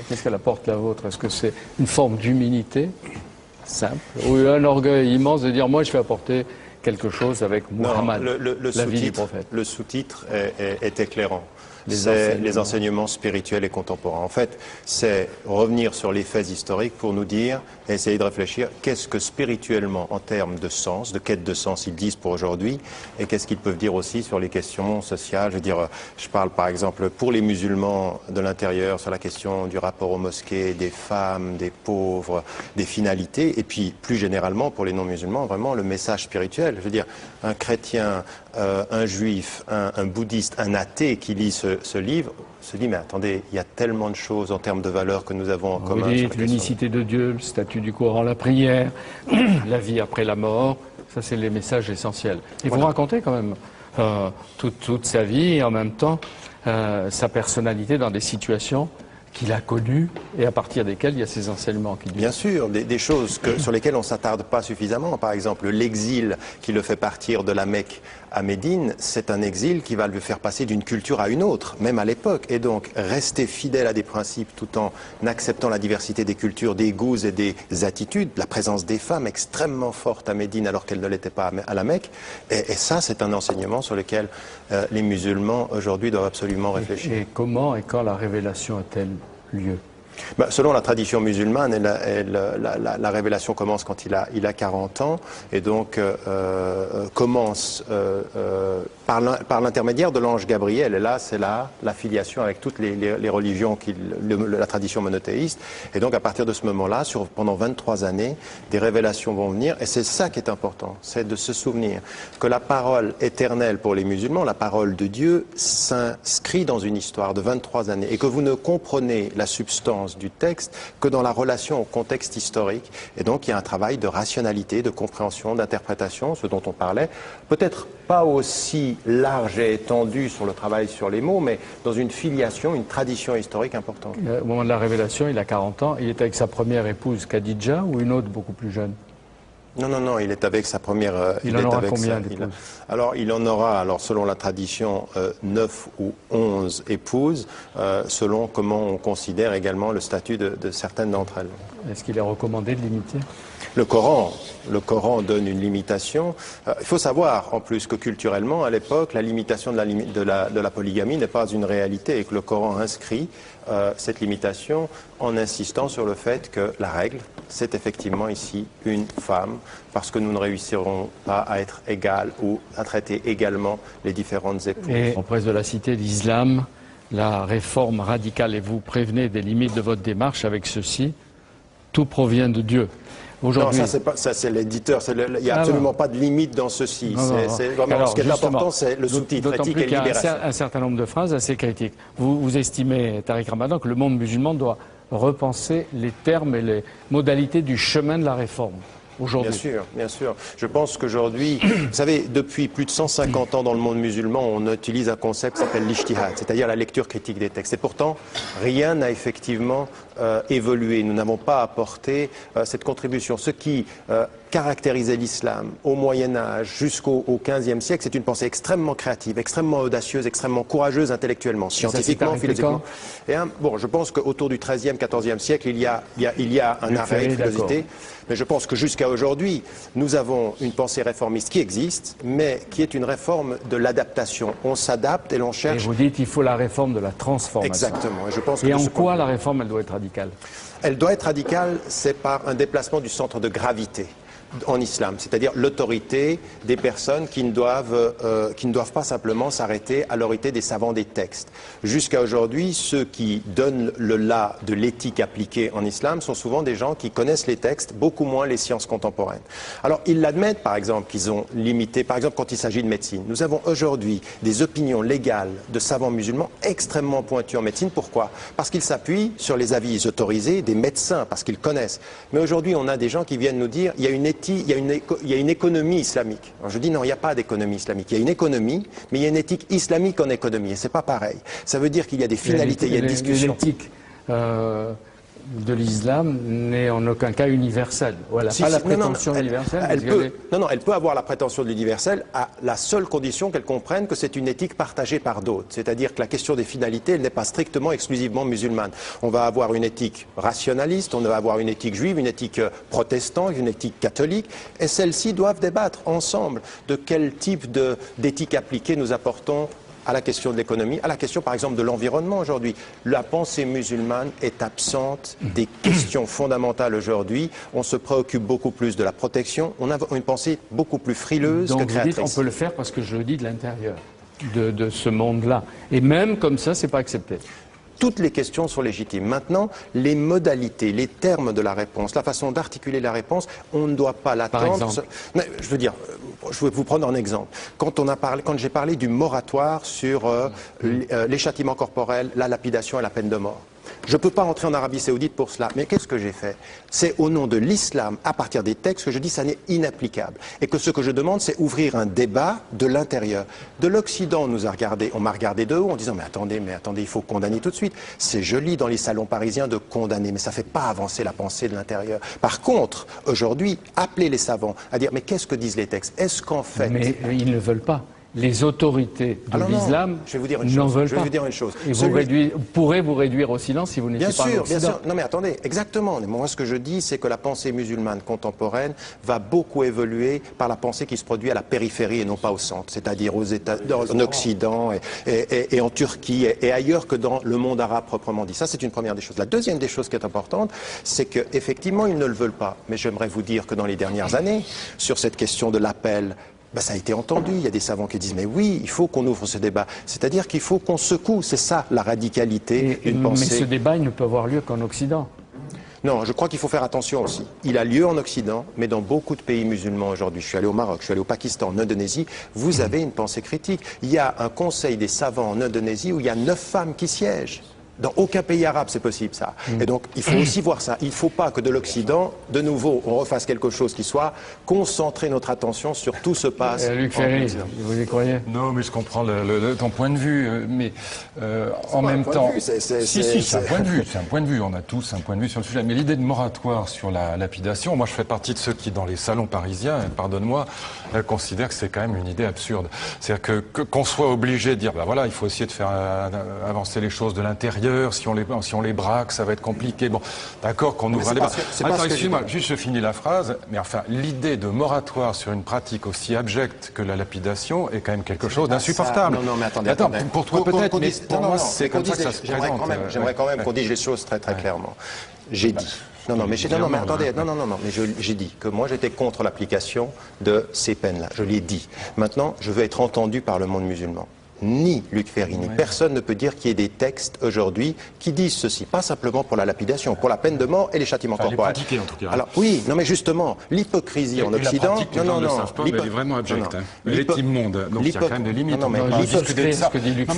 Qu'est-ce qu'elle apporte la vôtre? Est-ce que c'est une forme d'humilité simple ou un orgueil immense de dire moi je vais apporter quelque chose avec Muhammad, la vie du prophète? Le sous-titre est éclairant. C'est les enseignements spirituels et contemporains. En fait, c'est revenir sur les faits historiques pour nous dire, et essayer de réfléchir, qu'est-ce que spirituellement, en termes de sens, de quête de sens, ils disent pour aujourd'hui, et qu'est-ce qu'ils peuvent dire aussi sur les questions sociales. Je veux dire, je parle par exemple pour les musulmans de l'intérieur sur la question du rapport aux mosquées, des femmes, des pauvres, des finalités, et puis plus généralement pour les non-musulmans, vraiment le message spirituel. Je veux dire, un chrétien, un juif, un bouddhiste, un athée qui lit ce livre se dit mais attendez, il y a tellement de choses en termes de valeurs que nous avons en commun. Vous dites l'unicité de Dieu, le statut du Coran, la prière, la vie après la mort, ça c'est les messages essentiels. Et vous racontez quand même toute sa vie et en même temps sa personnalité dans des situations qu'il a connues et à partir desquelles il y a ces enseignements qui Bien sûr, des choses sur lesquelles on ne s'attarde pas suffisamment. Par exemple, l'exil qui le fait partir de la Mecque à Médine, c'est un exil qui va le faire passer d'une culture à une autre, même à l'époque. Et donc, rester fidèle à des principes tout en acceptant la diversité des cultures, des goûts et des attitudes, la présence des femmes extrêmement forte à Médine alors qu'elle ne l'était pas à la Mecque. Et ça, c'est un enseignement sur lequel les musulmans aujourd'hui doivent absolument réfléchir. Et comment et quand la révélation a-t-elle lieu? Selon la tradition musulmane, la révélation commence quand il a 40 ans et donc commence par l'intermédiaire de l'ange Gabriel. Et là, c'est la filiation avec toutes les religions, la tradition monothéiste. Et donc, à partir de ce moment-là, pendant 23 années, des révélations vont venir. Et c'est ça qui est important, c'est de se souvenir que la parole éternelle pour les musulmans, la parole de Dieu, s'inscrit dans une histoire de 23 années. Et que vous ne comprenez la substance du texte que dans la relation au contexte historique. Et donc, il y a un travail de rationalité, de compréhension, d'interprétation, ce dont on parlait. Peut-être pas aussi large et étendu sur le travail sur les mots, mais dans une filiation, une tradition historique importante. Au moment de la révélation, il a 40 ans. Il est avec sa première épouse, Khadija, ou une autre beaucoup plus jeune? Non, il est avec sa première... Il en aura combien d'épouses? Alors, il en aura, selon la tradition, 9 ou 11 épouses, selon comment on considère également le statut de certaines d'entre elles. Est-ce qu'il est recommandé de limiter? Le Coran donne une limitation. Il faut savoir, en plus, que culturellement, à l'époque, la limitation de la polygamie n'est pas une réalité et que le Coran inscrit cette limitation en insistant sur le fait que la règle, c'est effectivement ici une femme, parce que nous ne réussirons pas à être égales ou à traiter également les différentes épouses. Et en presse de la Cité, l'islam, la réforme radicale, et vous prévenez des limites de votre démarche avec ceci, tout provient de Dieu. Non, ça c'est l'éditeur. Il n'y a absolument pas de limite dans ceci. Ce qui est important, c'est le sous-titre éthique et libération. Il y a un certain nombre de phrases assez critiques. Vous estimez, Tariq Ramadan, que le monde musulman doit repenser les termes et les modalités du chemin de la réforme aujourd'hui? Bien sûr. Je pense qu'aujourd'hui, vous savez, depuis plus de 150 ans dans le monde musulman, on utilise un concept qui s'appelle l'ijtihad, c'est-à-dire la lecture critique des textes. Et pourtant, rien n'a effectivement évolué. Nous n'avons pas apporté cette contribution. Ce qui caractérisait l'islam au Moyen-Âge jusqu'au XVe siècle, c'est une pensée extrêmement créative, extrêmement audacieuse, extrêmement courageuse intellectuellement, scientifiquement, philosophiquement. Et je pense qu'autour du XIIIe, XIVe siècle, il y a un arrêt de curiosité. Mais je pense que jusqu'à aujourd'hui, nous avons une pensée réformiste qui existe, mais qui est une réforme de l'adaptation. On s'adapte et l'on cherche... Et vous dites qu'il faut la réforme de la transformation. Exactement. Et je pense en quoi la réforme, elle doit être radicale? radicale? Elle doit être radicale, c'est par un déplacement du centre de gravité en islam, c'est-à-dire l'autorité des personnes qui ne doivent pas simplement s'arrêter à l'autorité des savants des textes. Jusqu'à aujourd'hui, ceux qui donnent le la de l'éthique appliquée en islam sont souvent des gens qui connaissent les textes, beaucoup moins les sciences contemporaines. Alors, ils l'admettent, par exemple, qu'ils ont limité, par exemple, quand il s'agit de médecine. Nous avons aujourd'hui des opinions légales de savants musulmans extrêmement pointus en médecine. Pourquoi? Parce qu'ils s'appuient sur les avis autorisés des médecins, parce qu'ils connaissent. Mais aujourd'hui, on a des gens qui viennent nous dire, il y a une économie islamique. Alors je dis non, il n'y a pas d'économie islamique. Il y a une économie, mais il y a une éthique islamique en économie. Et c'est pas pareil. Ça veut dire qu'il y a des finalités, il y a une discussion. L'éthique de l'islam n'est en aucun cas universelle. Voilà, Si, pas la si, prétention universelle. Elle peut avoir la prétention de l'universel à la seule condition qu'elle comprenne que c'est une éthique partagée par d'autres. C'est-à-dire que la question des finalités, elle n'est pas strictement, exclusivement musulmane. On va avoir une éthique rationaliste, on va avoir une éthique juive, une éthique protestante, une éthique catholique, et celles-ci doivent débattre ensemble de quel type d'éthique appliquée nous apportons à la question de l'économie, à la question par exemple de l'environnement aujourd'hui. La pensée musulmane est absente des questions fondamentales aujourd'hui. On se préoccupe beaucoup plus de la protection. On a une pensée beaucoup plus frileuse que créatrice. Donc on peut le faire parce que je le dis de l'intérieur de ce monde-là. Et même comme ça, c'est pas accepté. Toutes les questions sont légitimes. Maintenant, les modalités, les termes de la réponse, la façon d'articuler la réponse, on ne doit pas l'attendre. Je veux dire, je vais vous prendre un exemple. Quand j'ai parlé du moratoire sur les châtiments corporels, la lapidation et la peine de mort. Je ne peux pas entrer en Arabie Saoudite pour cela. Mais qu'est-ce que j'ai fait? C'est au nom de l'islam, à partir des textes, que je dis que ça n'est inapplicable. Et que ce que je demande, c'est ouvrir un débat de l'intérieur. De l'Occident, on m'a regardé de haut en disant mais attendez, il faut condamner tout de suite. C'est joli dans les salons parisiens de condamner, mais ça ne fait pas avancer la pensée de l'intérieur. Par contre, aujourd'hui, appelez les savants à dire mais qu'est-ce que disent les textes? Est-ce qu'en fait... Mais ils ne veulent pas. Les autorités de l'islam n'en veulent pas. Je vais vous dire une chose. Et vous pourrez vous réduire au silence si vous n'étiez pas en Occident. Bien sûr. Non mais attendez, exactement. Moi ce que je dis, c'est que la pensée musulmane contemporaine va beaucoup évoluer par la pensée qui se produit à la périphérie et non pas au centre. C'est-à-dire en Occident et en Turquie et ailleurs que dans le monde arabe proprement dit. Ça c'est une première des choses. La deuxième des choses qui est importante, c'est qu'effectivement ils ne le veulent pas. Mais j'aimerais vous dire que dans les dernières années, sur cette question de l'appel, ça a été entendu. Il y a des savants qui disent mais oui, il faut qu'on ouvre ce débat. C'est-à-dire qu'il faut qu'on secoue. C'est ça la radicalité d'une pensée. Mais ce débat, il ne peut avoir lieu qu'en Occident. Non, je crois qu'il faut faire attention aussi. Il a lieu en Occident, mais dans beaucoup de pays musulmans aujourd'hui. Je suis allé au Maroc, je suis allé au Pakistan, en Indonésie. Vous avez une pensée critique. Il y a un conseil des savants en Indonésie où il y a 9 femmes qui siègent. Dans aucun pays arabe, c'est possible, ça. Et donc, il faut aussi voir ça. Il ne faut pas que de l'Occident, de nouveau, on refasse quelque chose qui soit concentrer notre attention sur tout se passe. Luc Ferry, vous y croyez? Non, mais je comprends ton point de vue, mais en même temps... Si, c'est un point de vue, c'est un point de vue. On a tous un point de vue sur le sujet. Mais l'idée de moratoire sur la lapidation, moi je fais partie de ceux qui, dans les salons parisiens, pardonne-moi, considèrent que c'est quand même une idée absurde. C'est-à-dire qu'on soit obligé de dire, voilà, il faut essayer de faire avancer les choses de l'intérieur. Si on les braque, ça va être compliqué. Bon, d'accord qu'on ouvre un débat. Attends, excuse-moi, juste je finis la phrase. Mais enfin, l'idée de moratoire sur une pratique aussi abjecte que la lapidation est quand même quelque chose d'insupportable. Non, mais attendez. Pour toi peut-être, mais pour moi, c'est comme ça que ça se présente. J'aimerais quand même qu'on dise les choses très très clairement. J'ai dit. Mais j'ai dit que moi j'étais contre l'application de ces peines-là. Je l'ai dit. Maintenant, je veux être entendu par le monde musulman. Ni Luc Ferry, ni personne ne peut dire qu'il y ait des textes aujourd'hui qui disent ceci. Pas simplement pour la lapidation, pour la peine de mort et les châtiments corporels. Les pratiquer en tout cas. Alors oui, non mais justement, l'hypocrisie en Occident... La pratique, les gens ne le savent pas, mais elle est vraiment abjecte. Elle est immonde, donc il y a quand même des limites. On ne peut pas discuter de ça.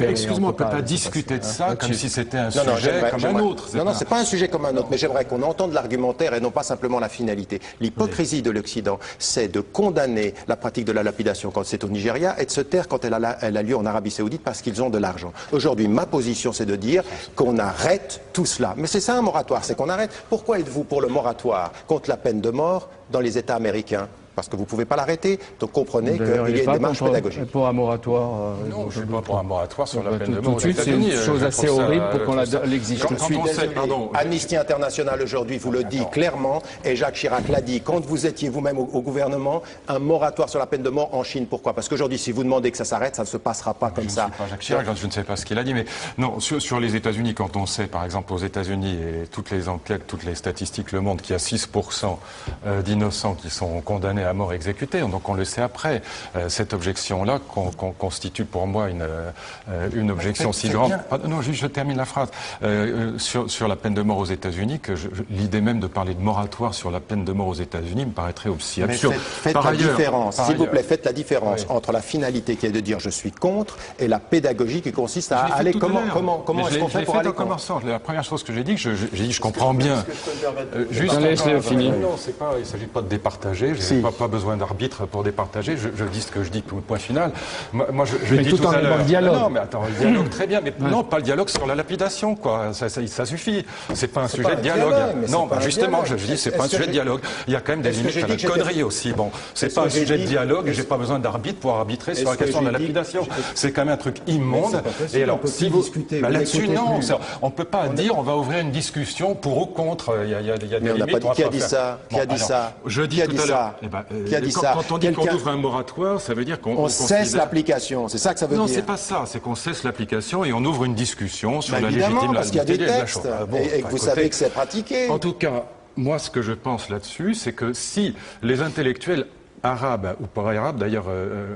Excuse-moi, on ne peut pas discuter de ça comme si c'était un sujet comme un autre. Non, c'est pas un sujet comme un autre, mais j'aimerais qu'on entende l'argumentaire et non pas simplement la finalité. L'hypocrisie de l'Occident, c'est de condamner la pratique de la lapidation quand c'est au Nigeria et de se taire quand elle a lieu en Arabie Saoudite parce qu'ils ont de l'argent. Aujourd'hui, ma position, c'est de dire qu'on arrête tout cela. Mais c'est ça un moratoire, c'est qu'on arrête. Pourquoi êtes-vous pour le moratoire contre la peine de mort dans les États américains? parce que vous ne pouvez pas l'arrêter. Donc comprenez qu'il D'ailleurs, y a une démarche pédagogique. Pour un moratoire. Non, je ne suis pas pour un moratoire sur la peine de Tout mort. de suite, c'est une chose assez horrible pour qu'on l'exige tout de Je suis suite. désolé. Amnesty International aujourd'hui vous le dit clairement, et Jacques Chirac l'a dit quand vous étiez vous-même au gouvernement, un moratoire sur la peine de mort en Chine. Pourquoi? Parce qu'aujourd'hui, si vous demandez que ça s'arrête, ça ne se passera pas comme ça. Je ne suis pas Jacques Chirac, je ne sais pas ce qu'il a dit, mais non, sur les États-Unis, quand on sait, par exemple, aux États-Unis, et toutes les enquêtes, toutes les statistiques le montrent, qu'il y a 6% d'innocents qui sont condamnés à mort exécutés, donc on le sait après. Cette objection-là constitue pour moi une objection si grande. Non, juste je termine la phrase. Sur la peine de mort aux États-Unis, que l'idée même de parler de moratoire sur la peine de mort aux États-Unis me paraîtrait aussi absurde. Faites la différence, s'il vous plaît, faites la différence entre la finalité qui est de dire je suis contre et la pédagogie qui consiste à aller comment est-ce qu'on fait pour aller contre? La première chose que j'ai dit, j'ai dit je comprends bien. Juste laisse-le finir. Non, il ne s'agit pas de départager, je n'ai pas besoin d'arbitre pour départager, je dis ce que je dis, point final. Moi, je dis tout à l'heure. Non, mais attends, le dialogue, très bien, mais non, pas le dialogue sur la lapidation, quoi. Ça suffit. C'est pas un sujet de dialogue. Non, justement, je dis, c'est pas un sujet de dialogue. Il y a quand même des limites à la connerie aussi. Bon, c'est pas un sujet de dialogue, et j'ai pas besoin d'arbitre pour arbitrer sur la question de la lapidation. C'est quand même un truc immonde. Et alors, si vous là-dessus, non, on peut pas dire, on va ouvrir une discussion pour ou contre. Il y a des limites. Qui a dit ça? Qui a dit ça? Je dis tout à l'heure. Qui a dit ça? Quand on dit qu'on ouvre un moratoire, ça veut dire qu'on cesse l'application. C'est ça que ça veut dire. Non, c'est pas ça. C'est qu'on cesse l'application et on ouvre une discussion sur la légitimité légitimité parce qu'il y a des de la textes chose. et que vous savez que c'est pratiqué. En tout cas, moi, ce que je pense là-dessus, c'est que si les intellectuels arabes, ou pas arabes d'ailleurs,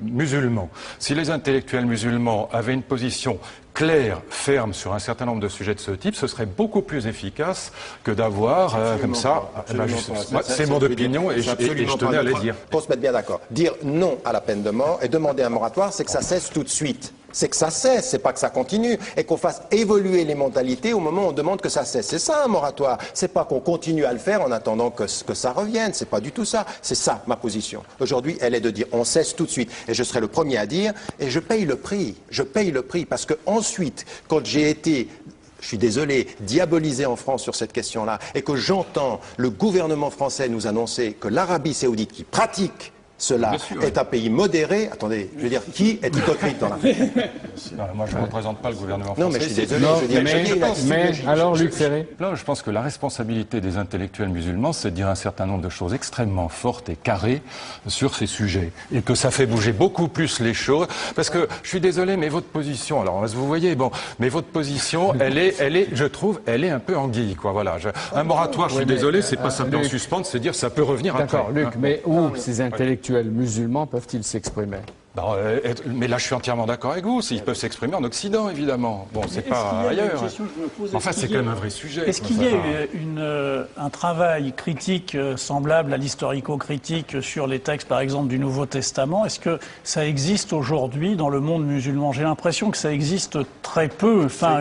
musulmans, si les intellectuels musulmans avaient une position claire, ferme sur un certain nombre de sujets de ce type, ce serait beaucoup plus efficace que d'avoir comme ça. C'est mon opinion et je tenais à le dire. Pour se mettre bien d'accord, dire non à la peine de mort et demander un moratoire, c'est que ça cesse tout de suite. C'est que ça cesse, c'est pas que ça continue, et qu'on fasse évoluer les mentalités au moment où on demande que ça cesse. C'est ça un moratoire. C'est pas qu'on continue à le faire en attendant que ça revienne. C'est pas du tout ça. C'est ça ma position. Aujourd'hui, elle est de dire on cesse tout de suite. Et je serai le premier à dire, et je paye le prix. Je paye le prix parce que ensuite, quand j'ai été, je suis désolé, diabolisé en France sur cette question-là, et que j'entends le gouvernement français nous annoncer que l'Arabie Saoudite qui pratique cela est un pays modéré. Attendez, je veux dire, qui est hypocrite dans l'affaire? Moi, je ne représente pas le gouvernement français. Non, mais je suis désolé. Mais alors, Luc Ferré? Là, je pense que la responsabilité des intellectuels musulmans, c'est de dire un certain nombre de choses extrêmement fortes et carrées sur ces sujets. Et que ça fait bouger beaucoup plus les choses. Parce que, je suis désolé, mais votre position, alors, vous voyez, bon, mais votre position, elle est, je trouve, elle est un peu anguille, quoi, voilà. Un moratoire, je suis désolé, c'est pas simplement suspendre, c'est dire ça peut revenir après. D'accord, Luc, mais où ces intellectuels musulmans peuvent-ils s'exprimer? Mais là, je suis entièrement d'accord avec vous. Ils peuvent s'exprimer en Occident, évidemment. Bon, c'est pas ailleurs. Enfin, c'est quand même un vrai sujet. Est-ce qu'il y a un travail critique semblable à l'historico-critique sur les textes, par exemple, du Nouveau Testament? Est-ce que ça existe aujourd'hui dans le monde musulman? J'ai l'impression que ça existe très peu, enfin,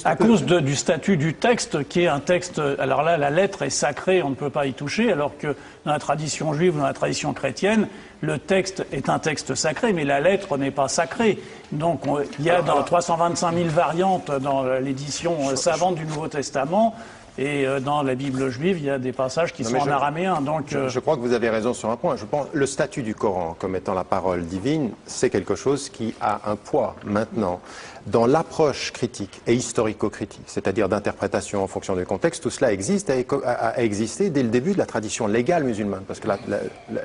à cause du statut du texte, qui est un texte. Alors là, la lettre est sacrée, on ne peut pas y toucher, alors que dans la tradition juive ou dans la tradition chrétienne, le texte est un texte sacré, mais la lettre n'est pas sacrée. Donc il y a dans 325 000 variantes dans l'édition savante du Nouveau Testament. Et dans la Bible juive, il y a des passages qui sont en araméen. Donc, je crois que vous avez raison sur un point. Je pense le statut du Coran comme étant la parole divine, c'est quelque chose qui a un poids maintenant. Dans l'approche critique et historico-critique, c'est-à-dire d'interprétation en fonction du contexte, tout cela existe, a existé dès le début de la tradition légale musulmane, parce que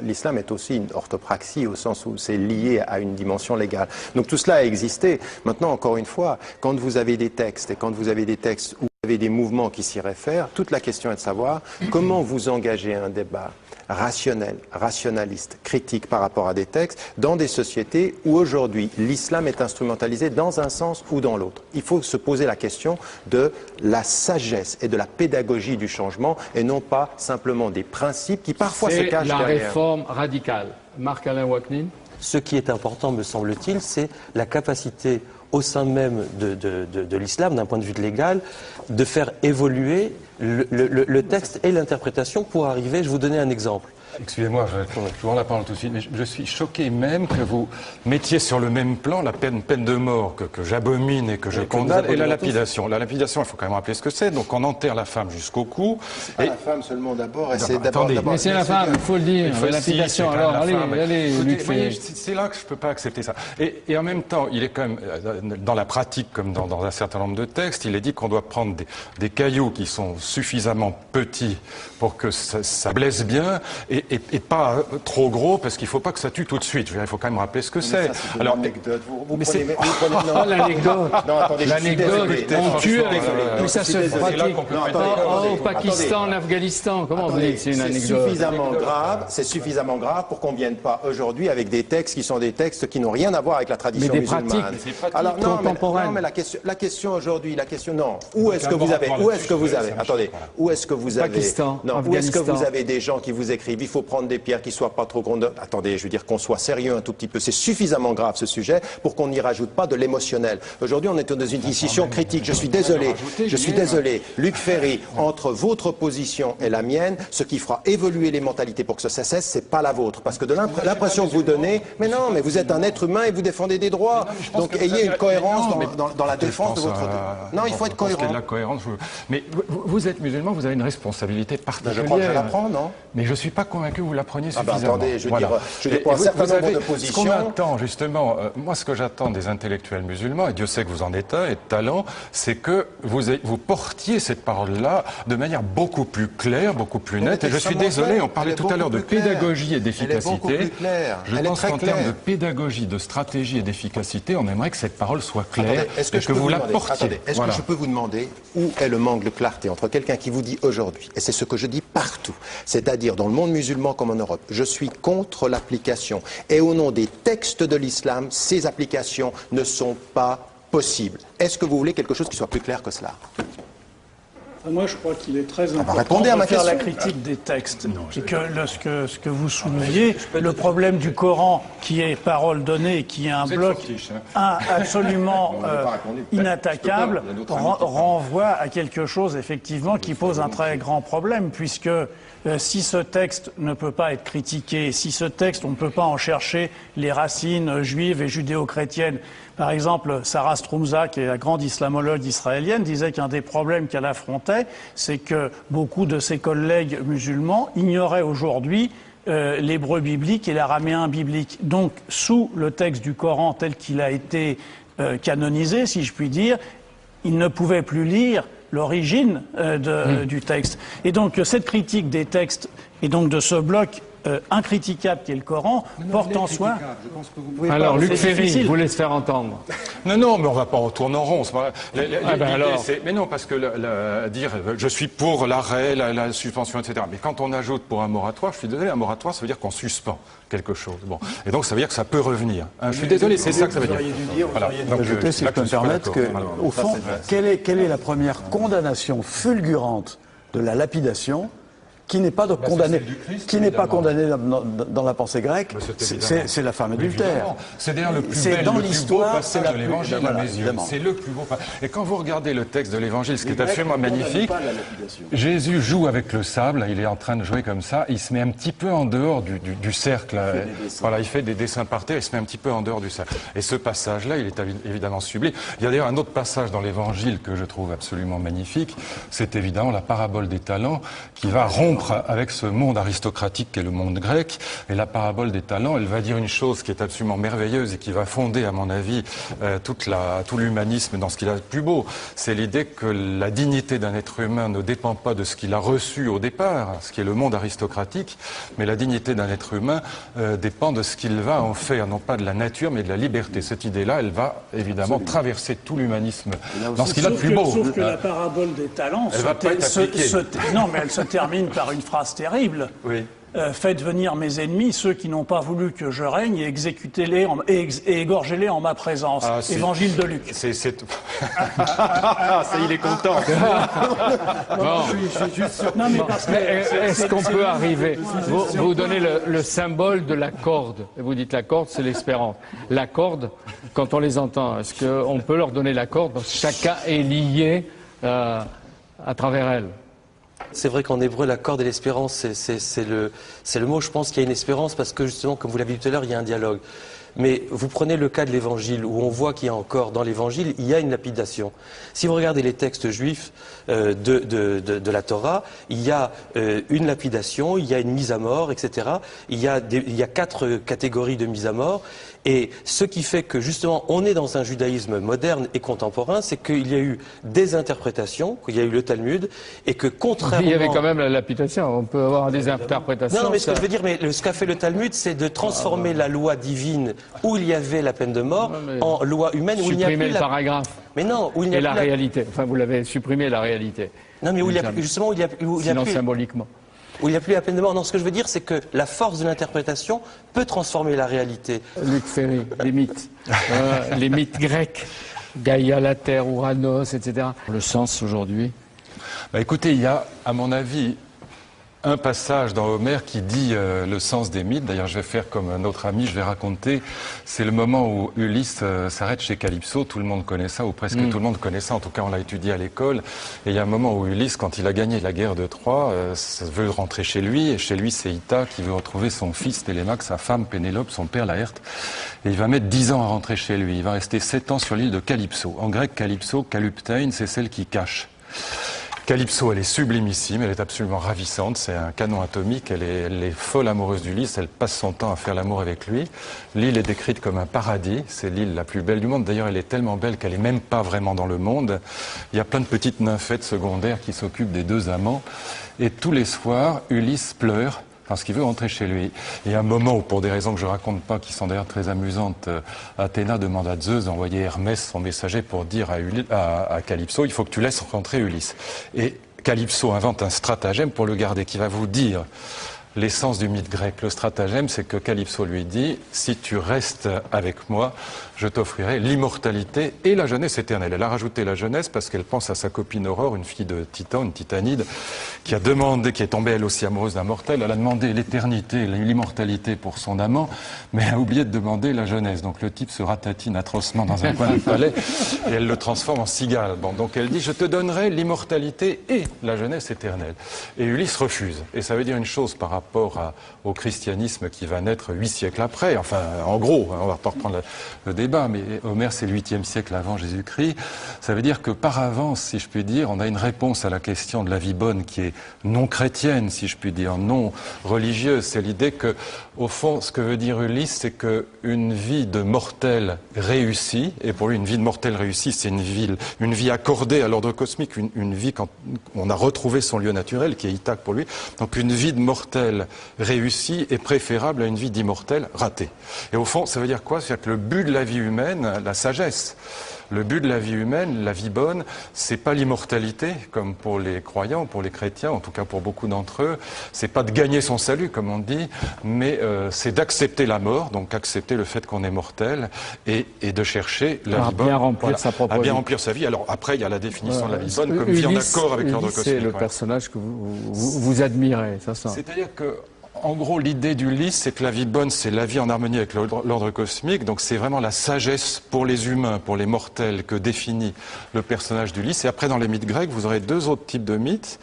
l'islam est aussi une orthopraxie au sens où c'est lié à une dimension légale. Donc tout cela a existé. Maintenant, encore une fois, quand vous avez des textes, et quand vous avez des textes où vous avez des mouvements qui s'y réfèrent, toute la question est de savoir comment vous engagez un débat rationnel, rationaliste, critique par rapport à des textes, dans des sociétés où aujourd'hui l'islam est instrumentalisé dans un sens ou dans l'autre. Il faut se poser la question de la sagesse et de la pédagogie du changement et non pas simplement des principes qui parfois se cachent derrière. C'est la réforme radicale. Marc-Alain Waknin. Ce qui est important, me semble-t-il, c'est la capacité au sein même de l'islam, d'un point de vue légal, de faire évoluer le texte et l'interprétation pour arriver, je vais vous donner un exemple. Excusez-moi, je vous rends la parole tout de suite, mais je suis choqué même que vous mettiez sur le même plan la peine de mort que j'abomine et que je condamne, et la lapidation. La lapidation, il faut quand même rappeler ce que c'est. Donc on enterre la femme jusqu'au cou. C'est pas la femme seulement d'abord, et c'est d'abord... Mais c'est la femme, il faut le dire, la lapidation. Alors allez, Luc Ferry. C'est là que je peux pas accepter ça. Et en même temps, il est quand même, dans la pratique, comme dans un certain nombre de textes, il est dit qu'on doit prendre des cailloux qui sont suffisamment petits pour que ça blesse bien, et pas trop gros, parce qu'il ne faut pas que ça tue tout de suite. Je veux dire, il faut quand même rappeler ce que c'est. Alors, l'anecdote, vous prenez... L'anecdote. Non, attendez, l'anecdote, on tue avec... Mais ça se pratique au Pakistan, en Afghanistan. Comment vous dites, c'est une anecdote? C'est suffisamment grave pour qu'on ne vienne pas aujourd'hui avec des textes qui sont des textes qui n'ont rien à voir avec la tradition musulmane. Mais des pratiques alors, non, mais la question aujourd'hui, non. Où est-ce que vous avez, attendez, où est-ce que vous avez, où est-ce que vous avez des gens qui vous écrivent, il faut prendre des pierres qui soient pas trop grandes. Attendez, je veux dire qu'on soit sérieux un tout petit peu. C'est suffisamment grave ce sujet pour qu'on n'y rajoute pas de l'émotionnel. Aujourd'hui, on est dans une discussion critique. Je suis désolé, Luc Ferry, entre votre position et la mienne, ce qui fera évoluer les mentalités pour que ça cesse, c'est pas la vôtre. Parce que de l'impression que vous donnez, mais non, mais vous êtes un être humain et vous défendez des droits. Donc ayez une cohérence dans la défense de votre... Non, il faut être cohérent. Il y a de la cohérence. Mais vous êtes musulman, vous avez une responsabilité particulière. Je crois que je la prends, non? Mais je ne suis pas convaincu que vous la preniez suffisamment. Attendez, je dépends un certain nombre de positions. Ce qu'on attend, justement, moi ce que j'attends des intellectuels musulmans, et Dieu sait que vous en êtes un, et de talent, c'est que vous portiez cette parole-là de manière beaucoup plus claire, beaucoup plus nette. Et je suis désolé, on parlait tout à l'heure de pédagogie et d'efficacité. Je pense qu'en termes de pédagogie, de stratégie et d'efficacité, on aimerait que cette parole soit claire et que vous la portiez. Est-ce que je peux vous demander où est le manque de clarté entre quelqu'un qui vous dit aujourd'hui, et c'est ce que je dis partout, c'est-à-dire dans le monde musulman comme en Europe, je suis contre l'application, et au nom des textes de l'islam, ces applications ne sont pas possibles. Est-ce que vous voulez quelque chose qui soit plus clair que cela? Moi, je crois qu'il est très important de faire la critique des textes. Et que ce que vous souleviez, le problème du Coran, qui est parole donnée, qui est un bloc absolument inattaquable, renvoie à quelque chose, effectivement, qui pose un très grand problème, puisque si ce texte ne peut pas être critiqué, si ce texte, on ne peut pas en chercher les racines juives et judéo-chrétiennes. Par exemple, Sarah Strumza, qui est la grande islamologue israélienne, disait qu'un des problèmes qu'elle affrontait, c'est que beaucoup de ses collègues musulmans ignoraient aujourd'hui l'hébreu biblique et l'araméen biblique. Donc, sous le texte du Coran tel qu'il a été canonisé, si je puis dire, ils ne pouvaient plus lire l'origine du texte. Et donc, cette critique des textes et donc de ce bloc incritiquable qui est le Coran, porte en soi... Alors, Luc Ferry, vous laisse faire entendre. Non, mais on ne va pas en tourner en rond. Mais non, parce que dire je suis pour l'arrêt, la suspension, etc. Mais quand on ajoute pour un moratoire, je suis désolé, un moratoire, ça veut dire qu'on suspend quelque chose. Bon. Et donc, ça veut dire que ça peut revenir. Je suis désolé, c'est ça que ça veut dire. Vous auriez dû ajouter, si je peux me permettre, qu'au fond, quelle est la première condamnation fulgurante de la lapidation qui n'est pas condamné, dans la pensée grecque, c'est la femme adultère. C'est d'ailleurs le plus beau passage de l'Évangile à mes yeux. C'est le plus beau passage. Et quand vous regardez le texte de l'Évangile, ce qui est absolument magnifique, Jésus joue avec le sable, il est en train de jouer comme ça, il se met un petit peu en dehors du cercle. Voilà, il fait des dessins par terre, il se met un petit peu en dehors du cercle. Et ce passage-là, il est évidemment sublime. Il y a d'ailleurs un autre passage dans l'Évangile que je trouve absolument magnifique, c'est évidemment la parabole des talents qui va rompre avec ce monde aristocratique qu'est le monde grec. Et la parabole des talents, elle va dire une chose qui est absolument merveilleuse et qui va fonder, à mon avis, tout l'humanisme dans ce qu'il a de plus beau. C'est l'idée que la dignité d'un être humain ne dépend pas de ce qu'il a reçu au départ, ce qui est le monde aristocratique, mais la dignité d'un être humain dépend de ce qu'il va en faire, non pas de la nature, mais de la liberté. Cette idée-là, elle va évidemment traverser tout l'humanisme dans ce qu'il a de plus beau. Sauf que la parabole des talents, non, mais elle se termine par une phrase terrible. Oui. Faites venir mes ennemis, ceux qui n'ont pas voulu que je règne, et exécutez-les et égorgez-les en ma présence. Évangile de Luc. Ça, il est content. Non, mais parce que est-ce qu'on peut arriver? Vous donnez le symbole de la corde. Et vous dites la corde, c'est l'espérance. La corde, quand on les entend, est-ce qu'on peut leur donner la corde? Chacun est lié à travers elle. C'est vrai qu'en hébreu, la corde et l'espérance, c'est le mot. Je pense qu'il y a une espérance parce que justement, comme vous l'avez dit tout à l'heure, il y a un dialogue. Mais vous prenez le cas de l'Évangile, où on voit qu'il y a encore, dans l'Évangile, il y a une lapidation. Si vous regardez les textes juifs de la Torah, il y a une lapidation, il y a une mise à mort, etc. Il y a 4 catégories de mise à mort. Et ce qui fait que, justement, on est dans un judaïsme moderne et contemporain, c'est qu'il y a eu des interprétations, qu'il y a eu le Talmud, et que contrairement... Il y avait quand même la lapidation, on peut avoir des interprétations. Non, mais ce que je veux dire, ce qu'a fait le Talmud, c'est de transformer la loi divine, où il y avait la peine de mort, en loi humaine, où il n'y a plus supprimer le paragraphe. Mais non, où il n'y a et plus la réalité. Enfin, vous l'avez supprimé, la réalité. Non, mais où il y a justement, où il y a sinon, plus... symboliquement. Où il n'y a plus la peine de mort. Non, ce que je veux dire, c'est que la force de l'interprétation peut transformer la réalité. Luc Ferry, les mythes. Les mythes grecs. Gaïa, la terre, Ouranos, etc. Le sens aujourd'hui. Écoutez, il y a, à mon avis, un passage dans Homère qui dit le sens des mythes. D'ailleurs, je vais faire comme un autre ami, je vais raconter. C'est le moment où Ulysse s'arrête chez Calypso. Tout le monde connaît ça, ou presque tout le monde connaît ça. En tout cas, on l'a étudié à l'école. Et il y a un moment où Ulysse, quand il a gagné la guerre de Troie, veut rentrer chez lui. Et chez lui, c'est Ita qui veut retrouver son fils Télémaque, sa femme Pénélope, son père Laërte. Et il va mettre 10 ans à rentrer chez lui. Il va rester 7 ans sur l'île de Calypso. En grec, Calypso, Kaluptein, c'est celle qui cache. Calypso, elle est sublimissime, elle est absolument ravissante, c'est un canon atomique, elle est folle amoureuse d'Ulysse, elle passe son temps à faire l'amour avec lui. L'île est décrite comme un paradis, c'est l'île la plus belle du monde, d'ailleurs elle est tellement belle qu'elle n'est même pas vraiment dans le monde. Il y a plein de petites nymphètes secondaires qui s'occupent des 2 amants, et tous les soirs, Ulysse pleure parce qu'il veut rentrer chez lui. Et à un moment où, pour des raisons que je raconte pas, qui sont d'ailleurs très amusantes, Athéna demande à Zeus d'envoyer Hermès, son messager, pour dire à Calypso, il faut que tu laisses rentrer Ulysse. Et Calypso invente un stratagème pour le garder, qui va vous dire l'essence du mythe grec. Le stratagème, c'est que Calypso lui dit, si tu restes avec moi, je t'offrirai l'immortalité et la jeunesse éternelle. Elle a rajouté la jeunesse parce qu'elle pense à sa copine Aurore, une fille de Titan, une titanide, qui est tombée elle aussi amoureuse d'un mortel. Elle a demandé l'éternité, l'immortalité pour son amant, mais a oublié de demander la jeunesse. Donc le type se ratatine atrocement dans un coin du palais et elle le transforme en cigale. Bon, donc elle dit, je te donnerai l'immortalité et la jeunesse éternelle. Et Ulysse refuse. Et ça veut dire une chose par rapport au christianisme qui va naître 8 siècles après. Enfin, en gros, on va pas reprendre le débat, mais Homère, c'est le 8e siècle avant Jésus-Christ. Ça veut dire que par avance, si je puis dire, on a une réponse à la question de la vie bonne qui est non chrétienne, si je puis dire, non religieuse. C'est l'idée que, au fond, ce que veut dire Ulysse, c'est qu'une vie de mortel réussie, et pour lui, une vie de mortel réussie, c'est une vie accordée à l'ordre cosmique, une vie quand on a retrouvé son lieu naturel, qui est Ithaque pour lui. Donc une vie de mortel réussie est préférable à une vie d'immortel ratée. Et au fond, ça veut dire quoi? C'est-à-dire que le but de la vie humaine, la sagesse, le but de la vie humaine, la vie bonne, c'est pas l'immortalité, comme pour les croyants, pour les chrétiens, en tout cas pour beaucoup d'entre eux. C'est pas de gagner son salut, comme on dit, mais c'est d'accepter la mort, donc accepter le fait qu'on est mortel, et de chercher la vie bonne. Bien remplir sa propre vie. À bien remplir sa vie. Alors après, il y a la définition de la vie bonne, comme vie en accord avec l'ordre cosmique. C'est le personnage que vous admirez, ça sent. C'est-à-dire que, en gros, l'idée d'Ulysse, c'est que la vie bonne, c'est la vie en harmonie avec l'ordre cosmique. Donc c'est vraiment la sagesse pour les humains, pour les mortels, que définit le personnage d'Ulysse. Et après, dans les mythes grecs, vous aurez 2 autres types de mythes.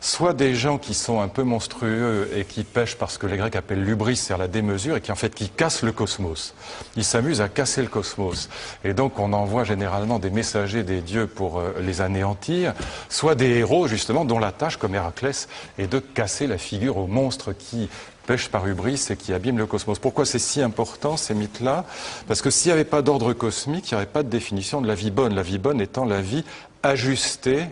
Soit des gens qui sont un peu monstrueux et qui pêchent parce que les Grecs appellent l'hubris, c'est-à-dire la démesure, et qui cassent le cosmos. Ils s'amusent à casser le cosmos. Et donc on envoie généralement des messagers des dieux pour les anéantir, soit des héros justement dont la tâche, comme Héraclès, est de casser la figure aux monstres qui pêchent par hubris et qui abîment le cosmos. Pourquoi c'est si important, ces mythes-là? Parce que s'il n'y avait pas d'ordre cosmique, il n'y aurait pas de définition de la vie bonne. La vie bonne étant la vie ajustée,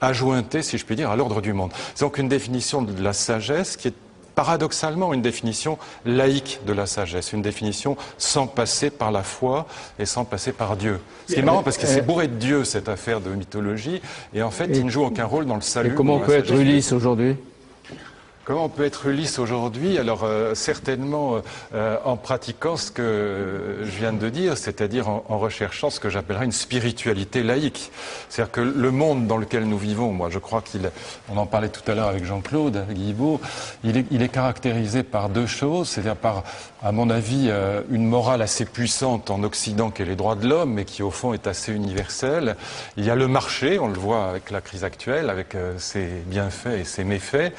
ajointée, si je puis dire, à l'ordre du monde. C'est donc une définition de la sagesse qui est paradoxalement une définition laïque de la sagesse, une définition sans passer par la foi et sans passer par Dieu. Ce qui est marrant parce que c'est bourré de Dieu, cette affaire de mythologie, et en fait, il ne joue aucun rôle dans le salut. Et comment peut être Ulysse aujourd'hui? Comment on peut être Ulysse aujourd'hui? Alors certainement en pratiquant ce que je viens de dire, c'est-à-dire en recherchant ce que j'appellerais une spiritualité laïque. C'est-à-dire que le monde dans lequel nous vivons, moi je crois on en parlait tout à l'heure avec Jean-Claude Guilbault, il est caractérisé par deux choses, c'est-à-dire par, à mon avis, une morale assez puissante en Occident qui est les droits de l'homme, mais qui au fond est assez universelle. Il y a le marché, on le voit avec la crise actuelle, avec ses bienfaits et ses méfaits.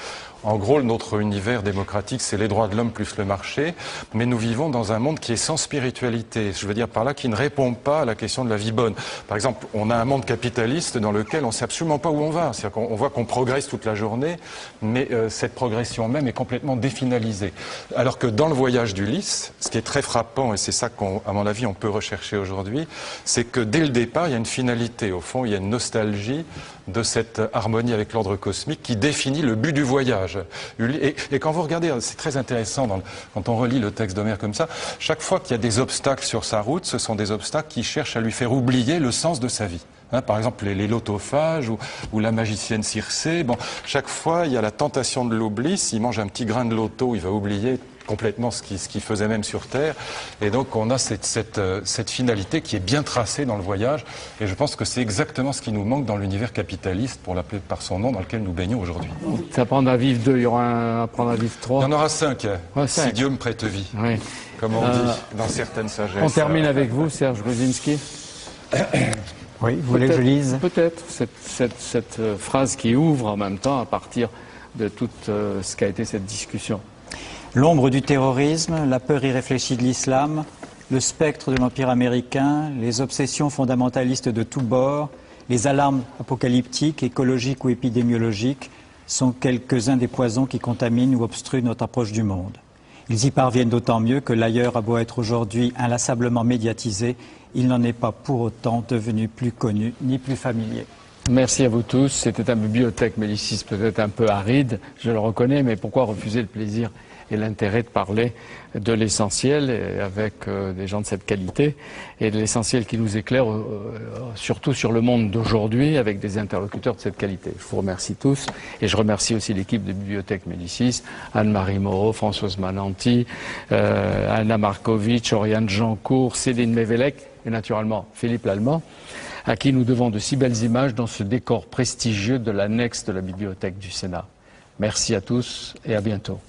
En gros, notre univers démocratique, c'est les droits de l'homme plus le marché, mais nous vivons dans un monde qui est sans spiritualité. Je veux dire par là, qui ne répond pas à la question de la vie bonne. Par exemple, on a un monde capitaliste dans lequel on ne sait absolument pas où on va. C'est-à-dire qu'on voit qu'on progresse toute la journée, mais cette progression même est complètement définalisée. Alors que dans le voyage d'Ulysse, ce qui est très frappant, et c'est ça qu'à mon avis on peut rechercher aujourd'hui, c'est que dès le départ, il y a une finalité. Au fond, il y a une nostalgie de cette harmonie avec l'ordre cosmique qui définit le but du voyage. Et quand vous regardez, c'est très intéressant quand on relit le texte d'Homère comme ça, chaque fois qu'il y a des obstacles sur sa route, ce sont des obstacles qui cherchent à lui faire oublier le sens de sa vie. Par exemple, les lotophages ou la magicienne Circé. Bon, chaque fois, il y a la tentation de l'oubli. S'il mange un petit grain de loto, il va oublier complètement ce qu'il faisait même sur Terre. Et donc, on a cette finalité qui est bien tracée dans le voyage. Et je pense que c'est exactement ce qui nous manque dans l'univers capitaliste, pour l'appeler par son nom, dans lequel nous baignons aujourd'hui. Apprendre à vivre 2, il y aura un apprendre à vivre 3. Il y en aura 5, ouais, si Dieu me prête vie. Oui. Comme on dit dans certaines sagesses. On termine avec vous, Serge Gruzinski. Oui, vous voulez que je lise? Peut-être cette phrase qui ouvre en même temps à partir de tout ce qu'a été cette discussion. L'ombre du terrorisme, la peur irréfléchie de l'islam, le spectre de l'Empire américain, les obsessions fondamentalistes de tous bords, les alarmes apocalyptiques, écologiques ou épidémiologiques sont quelques-uns des poisons qui contaminent ou obstruent notre approche du monde. Ils y parviennent d'autant mieux que l'ailleurs a beau être aujourd'hui inlassablement médiatisé, il n'en est pas pour autant devenu plus connu ni plus familier. Merci à vous tous. C'était un bibliothèque Médicis peut-être un peu aride, je le reconnais, mais pourquoi refuser le plaisir et l'intérêt de parler de l'essentiel avec des gens de cette qualité et de l'essentiel qui nous éclaire surtout sur le monde d'aujourd'hui avec des interlocuteurs de cette qualité. Je vous remercie tous et je remercie aussi l'équipe de Bibliothèque Médicis, Anne-Marie Moreau, Françoise Mananti, Anna Markovitch, Oriane Jancourt, Céline Mévélec et naturellement Philippe Lallemand, à qui nous devons de si belles images dans ce décor prestigieux de l'annexe de la Bibliothèque du Sénat. Merci à tous et à bientôt.